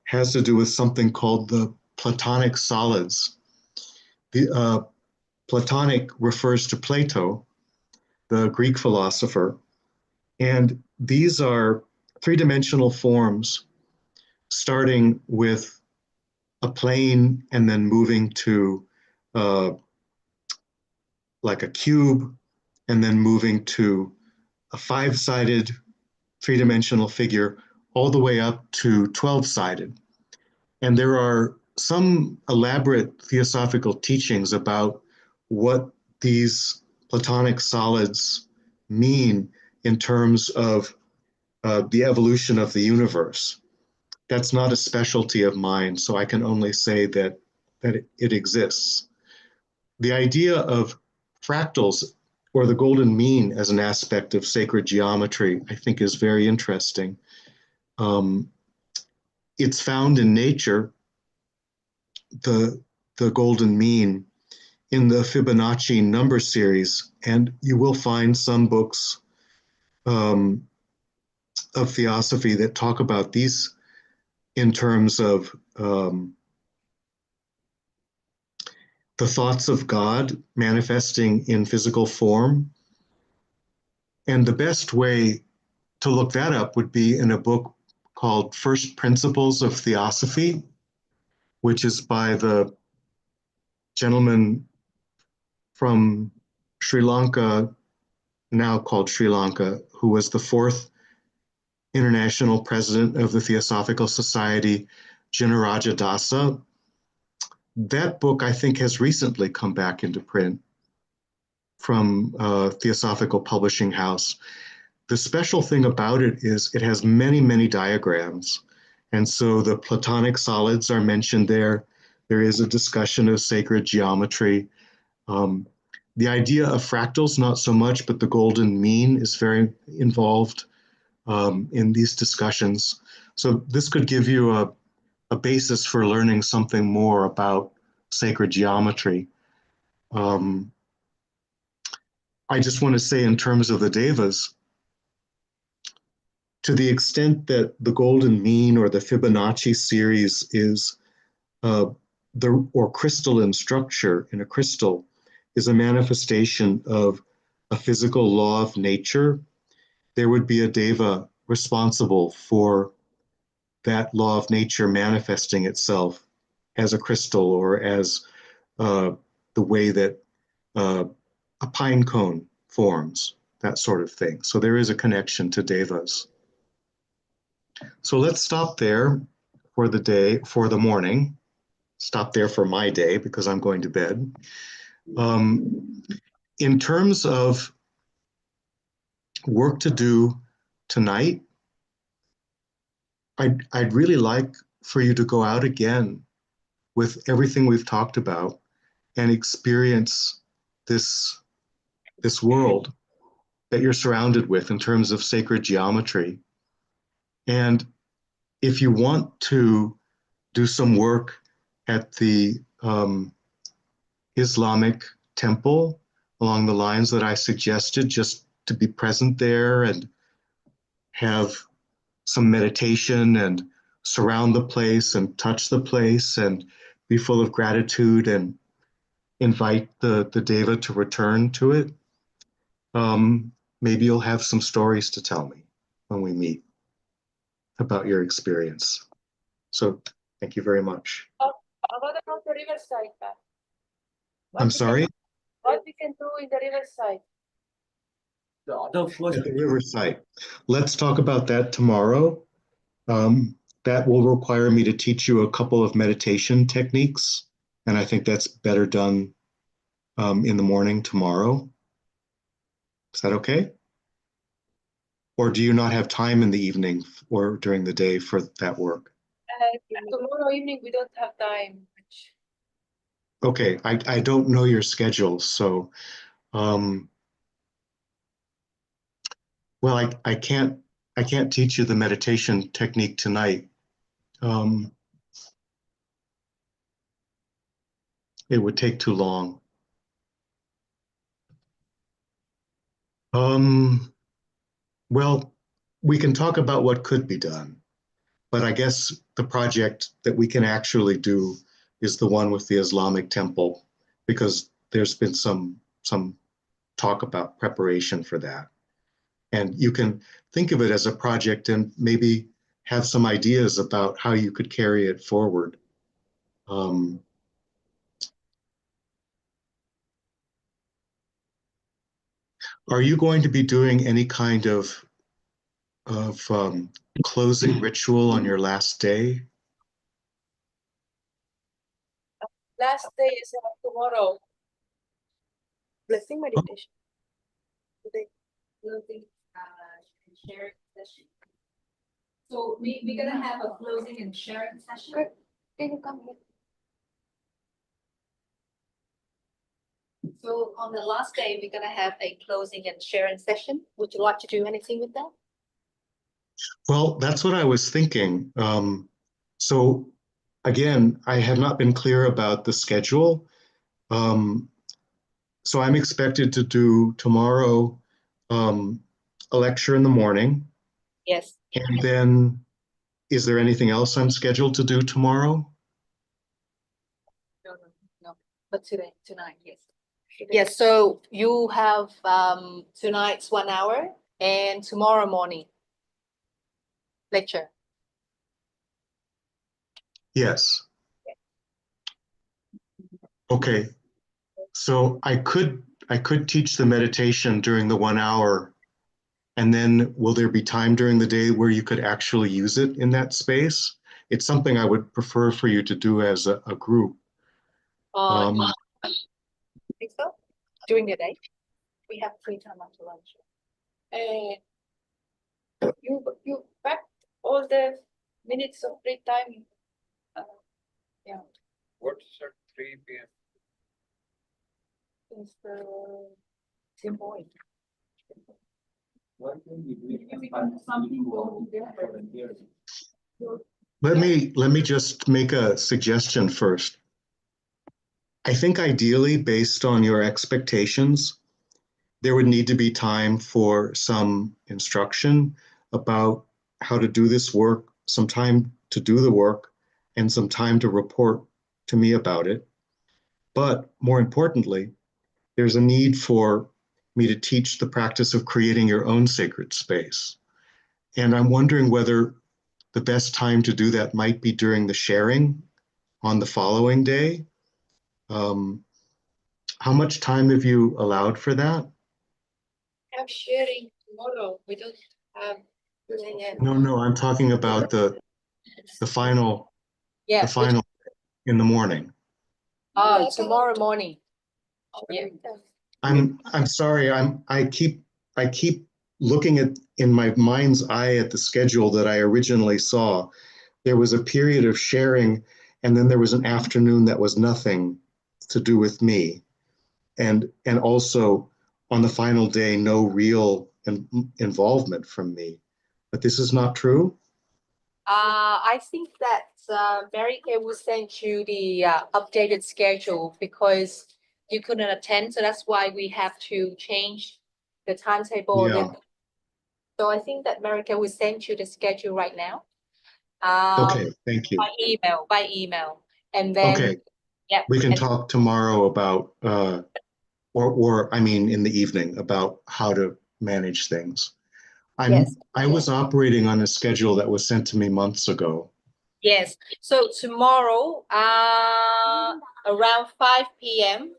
has to do with something called the Platonic solids. The Platonic refers to Plato, the Greek philosopher, And these are three-dimensional forms, starting with a plane and then moving to like a cube, and then moving to a five-sided three-dimensional figure, all the way up to 12-sided. And there are some elaborate theosophical teachings about what these Platonic solids mean in terms of the evolution of the universe. That's not a specialty of mine, so I can only say that it exists. The idea of fractals or the golden mean as an aspect of sacred geometry, I think, is very interesting. It's found in nature, the golden mean, in the Fibonacci number series, and you will find some books of theosophy that talk about these in terms of the thoughts of God manifesting in physical form. And the best way to look that up would be in a book called First Principles of Theosophy, which is by the gentleman from Sri Lanka, now called Sri Lanka, who was the fourth international president of the Theosophical Society, Jinnaraja Dasa. That book, I think, has recently come back into print from Theosophical Publishing House. The special thing about it is it has many, many diagrams. And so the Platonic solids are mentioned there. There is a discussion of sacred geometry. The idea of fractals, not so much, but the golden mean is very involved in these discussions. So this could give you a basis for learning something more about sacred geometry. I just want to say, in terms of the devas, to the extent that the golden mean or the Fibonacci series is or crystalline structure in a crystal is a manifestation of a physical law of nature, there would be a deva responsible for that law of nature manifesting itself as a crystal or as the way that a pine cone forms, that sort of thing. So there is a connection to devas. So let's stop there for the day, for the morning. Stop there for my day because I'm going to bed. In terms of work to do tonight, I'd really like for you to go out again with everything we've talked about and experience this world that you're surrounded with in terms of sacred geometry. And if you want to do some work at the Islamic temple along the lines that I suggested, just to be present there and have some meditation and surround the place and touch the place and be full of gratitude and invite the deva to return to it. Maybe you'll have some stories to tell me when we meet about your experience. So thank you very much. What about the riverside? I'm sorry? What we can do in the riverside? The other first. At the riverside. Let's talk about that tomorrow. That will require me to teach you a couple of meditation techniques, and I think that's better done in the morning tomorrow. Is that okay? Or do you not have time in the evening or during the day for that work? Tomorrow evening we don't have time. Okay, I don't know your schedule, so well, I can't teach you the meditation technique tonight. It would take too long. Well, we can talk about what could be done, but I guess the project that we can actually do is the one with the Islamic temple, because there's been some talk about preparation for that. And you can think of it as a project and maybe have some ideas about how you could carry it forward. Are you going to be doing any kind of closing ritual on your last day? Last day is tomorrow. Blessing meditation. Today. Closing, sharing session. So we're gonna have a closing and sharing session. Good. Can you come here? So on the last day, we're gonna have a closing and sharing session. Would you like to do anything with that? Well, that's what I was thinking. So again, I have not been clear about the schedule. So I'm expected to do tomorrow a lecture in the morning. Yes. And then, is there anything else I'm scheduled to do tomorrow? No. But tonight, yes. Yes, so you have tonight's 1 hour and tomorrow morning lecture. Yes. Okay. So I could teach the meditation during the 1 hour, and then will there be time during the day where you could actually use it in that space? It's something I would prefer for you to do as a group. Think so? During the day, we have free time after lunch. You packed all the minutes of free time. Yeah. What's at 3 p.m.? It's the same point. Let me just make a suggestion first. I think ideally, based on your expectations, there would need to be time for some instruction about how to do this work, some time to do the work, and some time to report to me about it. But more importantly, there's a need for me to teach the practice of creating your own sacred space. And I'm wondering whether the best time to do that might be during the sharing on the following day. How much time have you allowed for that? I'm sharing tomorrow. We don't have. No, I'm talking about the final, Yeah. the final in the morning. Tomorrow morning. Yeah. I'm sorry. I keep looking at in my mind's eye at the schedule that I originally saw. There was a period of sharing, and then there was an afternoon that was nothing to do with me, and also on the final day, no real involvement from me. But this is not true. I think that Mary Kay will send you the updated schedule because you couldn't attend, so that's why we have to change the timetable. Yeah. So I think that Mary Kay will send you the schedule right now. Okay, thank you. By email, and then Okay, yeah, we can talk tomorrow about, or I mean, in the evening about how to manage things. Yes. I was operating on a schedule that was sent to me months ago. Yes. So tomorrow, around 5 p.m.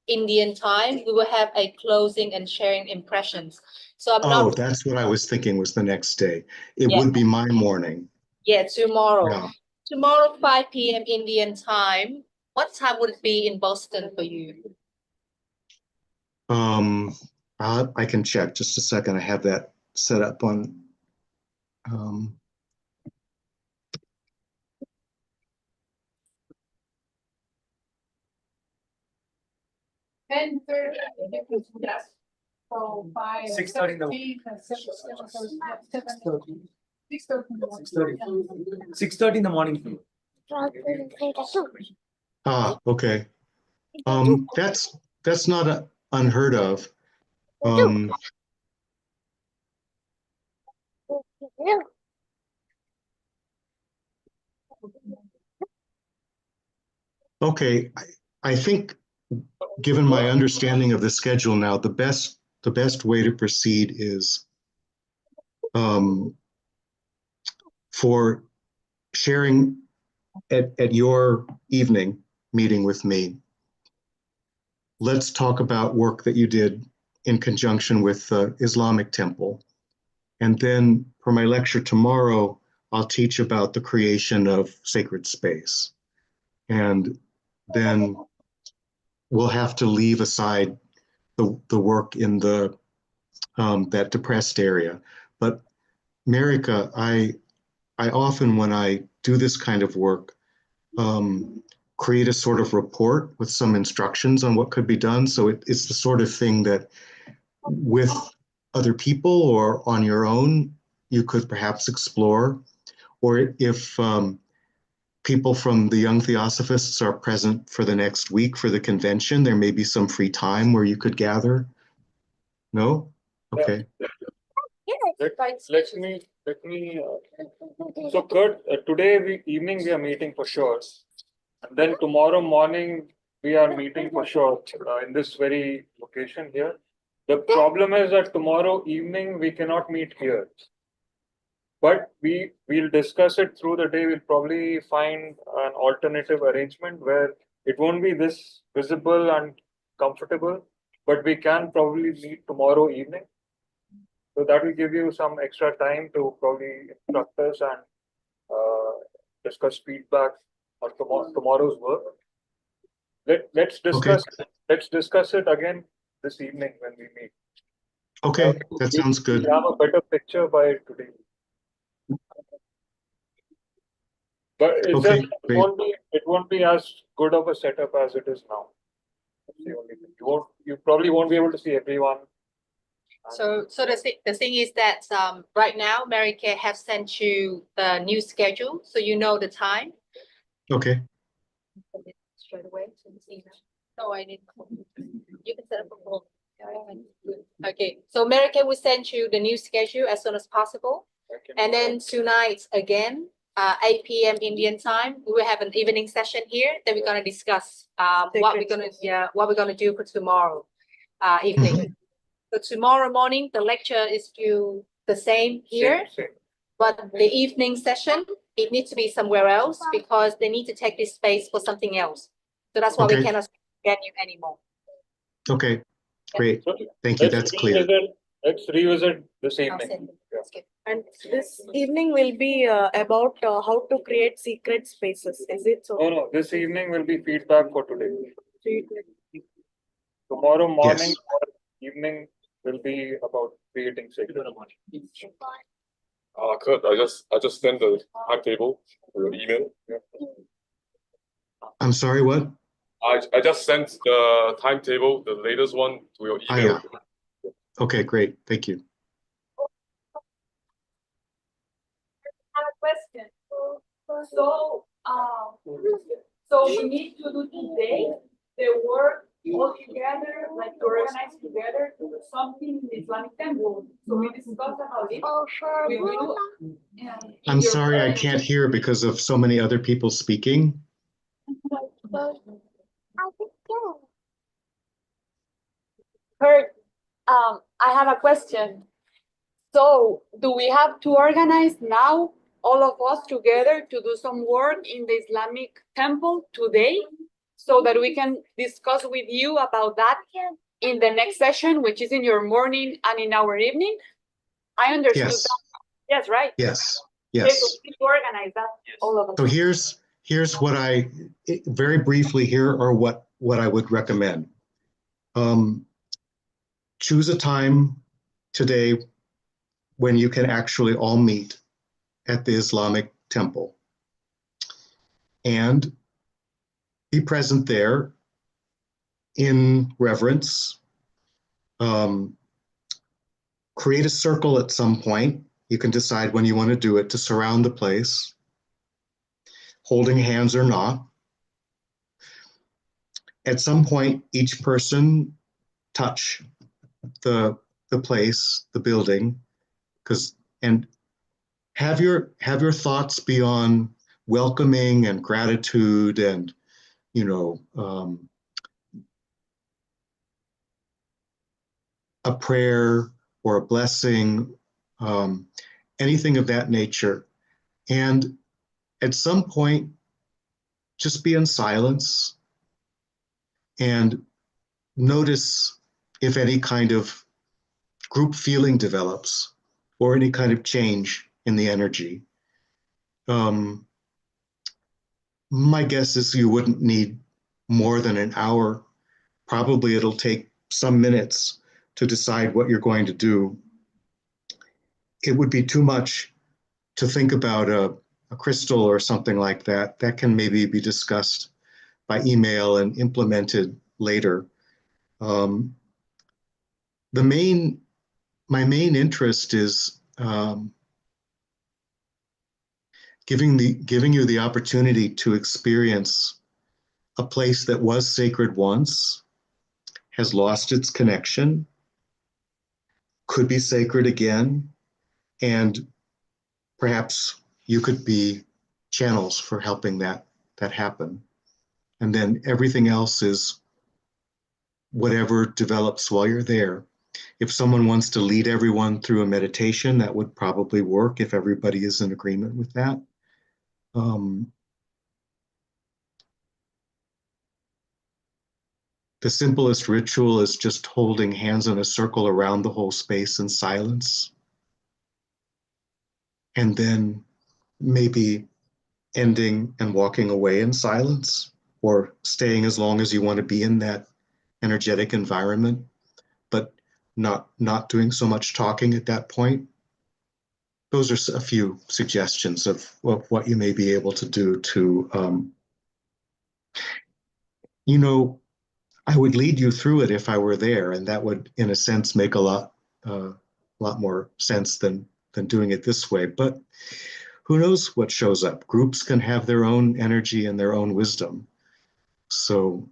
Indian time, we will have a closing and sharing impressions. So I'm not. That's what I was thinking was the next day. It Yeah. would be my morning. Yeah, tomorrow. Yeah. Tomorrow, 5 p.m. Indian time. What time would it be in Boston for you? I can check just a second. I have that set up on. 10:30. So by 6:30 in the 6:30 in the morning. Okay. That's not unheard of. Okay, I think given my understanding of the schedule now, the best way to proceed is for sharing at your evening meeting with me. Let's talk about work that you did in conjunction with the Islamic temple. And then for my lecture tomorrow, I'll teach about the creation of sacred space. And then we'll have to leave aside the work in the that depressed area. But Marika, I often, when I do this kind of work, create a sort of report with some instructions on what could be done. So it's the sort of thing that with other people or on your own, you could perhaps explore. Or if people from the Young Theosophists are present for the next week for the convention, there may be some free time where you could gather. No? Okay. Let me. So Kurt, today evening we are meeting for sure, and then tomorrow morning we are meeting for sure in this very location here. The problem is that tomorrow evening we cannot meet here, but we'll discuss it through the day. We'll probably find an alternative arrangement where it won't be this visible and comfortable, but we can probably meet tomorrow evening. So that will give you some extra time to probably instruct us and discuss feedback on tomorrow's work. Let's discuss. Okay. Let's discuss it again this evening when we meet. Okay, that sounds good. We have a better picture by today. But Okay, great. it won't be as good of a setup as it is now. That's the only thing. You probably won't be able to see everyone. So the thing is that right now, Mary Kay have sent you the new schedule, so you know the time. Okay. Straight away to this email. No, I need. You can set up a call. Okay, so Mary Kay will send you the new schedule as soon as possible, and then tonight again, 8 p.m. Indian time, we will have an evening session here. Then we're gonna discuss what we're gonna do for tomorrow evening. So tomorrow morning, the lecture is still the same here, but the evening session, it needs to be somewhere else because they need to take this space for something else. So that's why we cannot get you anymore. Okay, great. Thank you. That's clear. Let's revisit this evening. And this evening will be about how to create secret spaces. Is it so? No, this evening will be feedback for today. Tomorrow morning or evening will be about creating secret. Kurt, I just sent the timetable to your email. Yeah. I'm sorry, what? I just sent the timetable, the latest one, to your email. Yeah. Okay, great. Thank you. I have a question. So we need to do today the work all together, like to organize together to do something in the Islamic temple. So we discussed about it. We will. I'm sorry, I can't hear because of so many other people speaking. Kurt, I have a question. So, do we have to organize now, all of us together, to do some work in the Islamic temple today, so that we can discuss with you about that in the next session, which is in your morning and in our evening? I understood Yes. that. Yes, right? Yes. Okay, Yes. so we need to organize that, all of us. So here's what very briefly, here are what I would recommend. Choose a time today when you can actually all meet at the Islamic temple and be present there in reverence. Create a circle at some point. You can decide when you want to do it, to surround the place, holding hands or not. At some point, each person touch the place, the building, and have your thoughts be on welcoming and gratitude and a prayer or a blessing anything of that nature. And at some point, just be in silence and notice if any kind of group feeling develops or any kind of change in the energy. My guess is you wouldn't need more than an hour. Probably it'll take some minutes to decide what you're going to do. It would be too much to think about a crystal or something like that. That can maybe be discussed by email and implemented later. My main interest is giving you the opportunity to experience a place that was sacred once, has lost its connection, could be sacred again, and perhaps you could be channels for helping that happen. And then everything else is whatever develops while you're there. If someone wants to lead everyone through a meditation, that would probably work if everybody is in agreement with that. The simplest ritual is just holding hands in a circle around the whole space in silence. And then maybe ending and walking away in silence, or staying as long as you want to be in that energetic environment, but not doing so much talking at that point. Those are a few suggestions of what you may be able to do to, I would lead you through it if I were there, and that would, in a sense, make a lot more sense than doing it this way. But who knows what shows up? Groups can have their own energy and their own wisdom. So,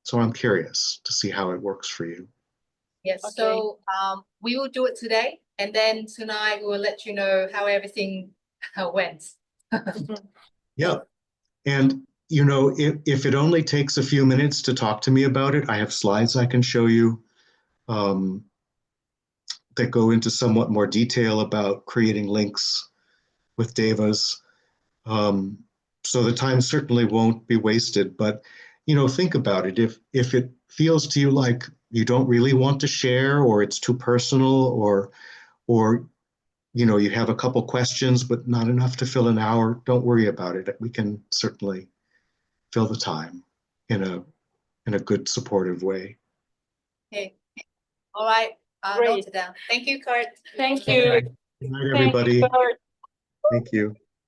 so I'm curious to see how it works for you. Yes, Okay. so we will do it today, and then tonight we will let you know how everything went. Yeah. And, if it only takes a few minutes to talk to me about it, I have slides I can show you that go into somewhat more detail about creating links with devas. So the time certainly won't be wasted, but, think about it. If it feels to you like you don't really want to share, or it's too personal, or you have a couple questions, but not enough to fill an hour, don't worry about it. We can certainly fill the time in a good, supportive way. Okay, all right, Great. note it down. Thank you, Kurt. Thank you. Good night, everybody. Thank you. Thank you.